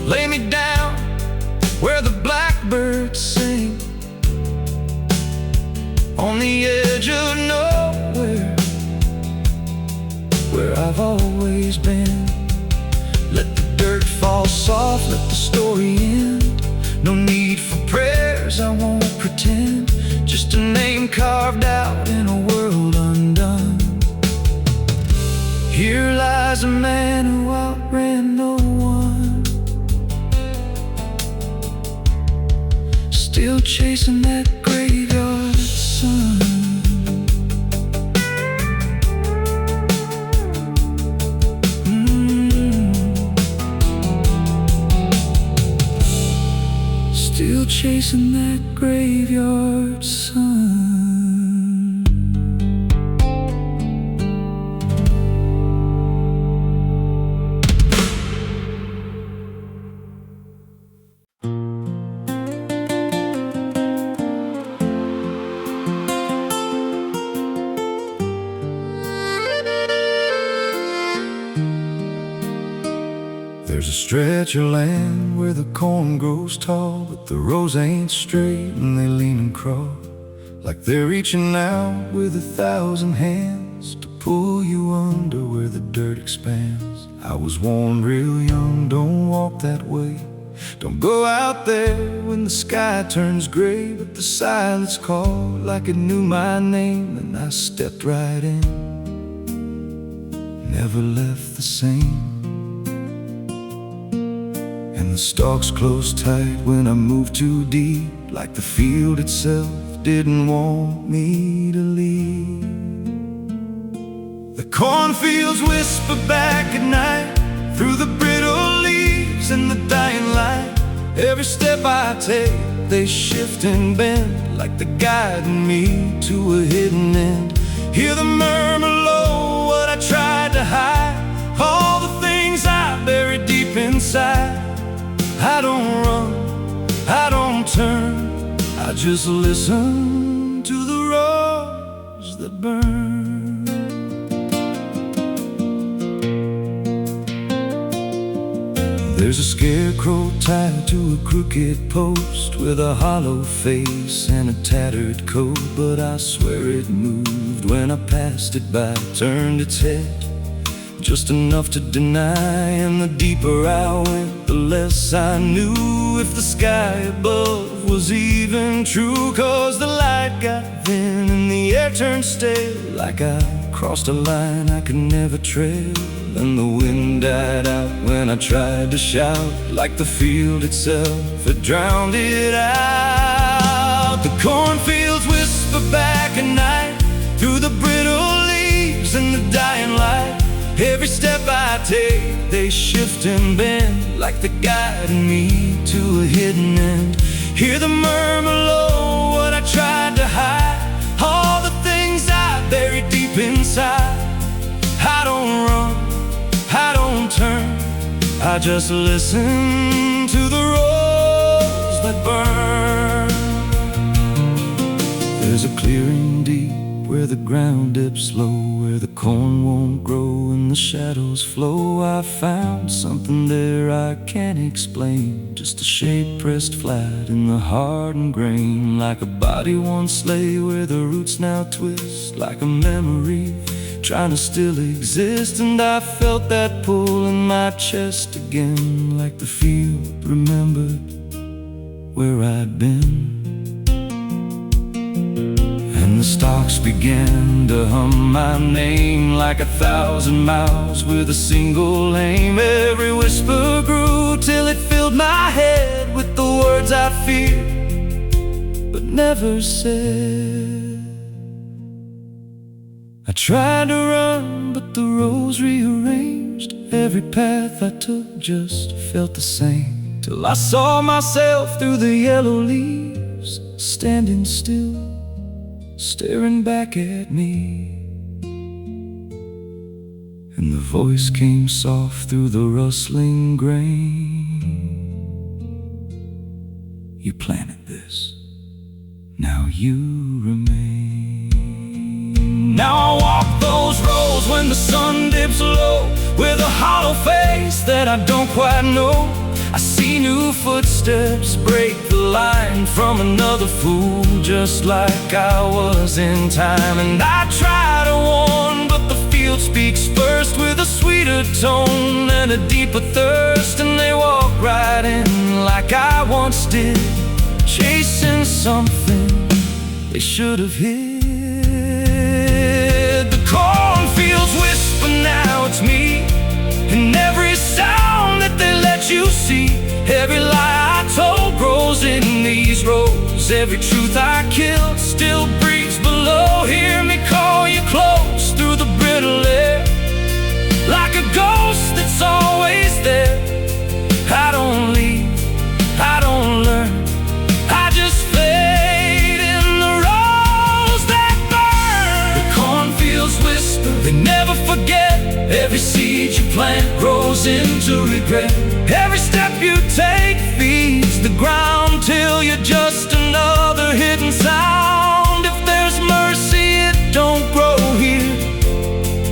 lay me down where the blackbirds sing, on the edge of nowhere, where I've always been. Let the dirt fall soft, let the story end. No need for prayers, I won't pretend. Just a name carved out in a world undone. Here lies a man who outran no one, still chasing that graveyard sun. Still chasing that graveyard sun. There's a stretch of land where the corn grows tall, but the rows ain't straight and they lean and crawl, like they're reaching out with 1,000 hands to pull you under where the dirt expands. I was warned real young, don't walk that way. Don't go out there when the sky turns gray. But the silence called like it knew my name, and I stepped right in, never left the same. And the stalks closed tight when I moved too deep, like the field itself didn't want me to leave. The cornfields whisper back at night through the brittle leaves and the dying light. Every step I take, they shift and bend, like they're guiding me to a hidden end. Hear the murmur low, what I tried to hide, all the things I buried deep inside. I don't run, I don't turn, I just listen to the roars that burn. There's a scarecrow tied to a crooked post with a hollow face and a tattered coat, but I swear it moved when I passed it by. Turned its head just enough to deny, and the deeper I went, the less I knew if the sky above was even true. 'Cause the light got thin and the air turned stale, like I crossed a line I could never trail. And the wind died out when I tried to shout, like the field itself had drowned it out. The cornfields whisper back at night through the brittle leaves and the dying light. Every step I take, they shift and bend, like they're guiding me to a hidden end. Hear the murmur low, what I tried to hide, all the things I buried deep inside. I don't run, I don't turn, I just listen to the roars that burn. There's a clearing deep where the ground dips low, where the corn won't grow and the shadows flow. I found something there I can't explain, just a shape pressed flat in the hardened grain, like a body once lay where the roots now twist, like a memory trying to still exist. And I felt that pull in my chest again, like the field remembered where I'd been. And the stalks began to hum my name, like 1,000 miles with a single aim. Every whisper grew till it filled my head with the words I feared but never said. I tried to run, but the roads rearranged. Every path I took just felt the same, till I saw myself through the yellow leaves, standing still, staring back at me. And the voice came soft through the rustling grain. You planted this, now you remain. Now I walk those roads when the sun dips low, with a hollow face that I don't quite know. I see new footsteps break the line from another fool, just like I was in time. And I try to warn, but the field speaks first, with a sweeter tone and a deeper thirst. And they walk right in like I once did, chasing something they should have hid. The cornfields whisper, now it's me, and every sound that they let you see. Every lie I told grows in these roads. Every truth I killed still breathes below. Hear me call you close through the brittle air, like a ghost that's always there. I don't leave, I don't learn, I just fade in the roads that burn. The cornfields whisper, they never forget. Every seed you plant grows into regret. Every step you take feeds the ground till you're just another hidden sound. If there's mercy, it don't grow here,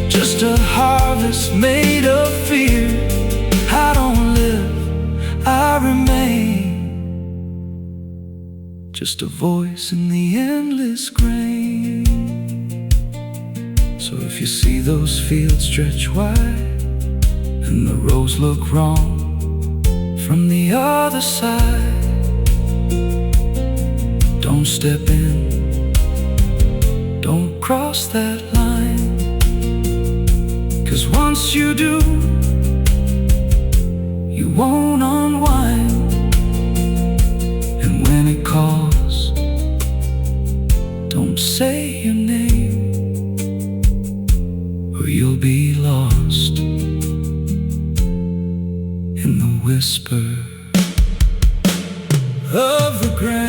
just a harvest made of fear. I don't live, I remain, just a voice in the endless grain. So if you see those fields stretch wide, and the roads look wrong from the other side, don't step in, don't cross that line. 'Cause once you do, you won't unwind. And when it calls, don't say your name, or you'll be lost in the whisper of regret.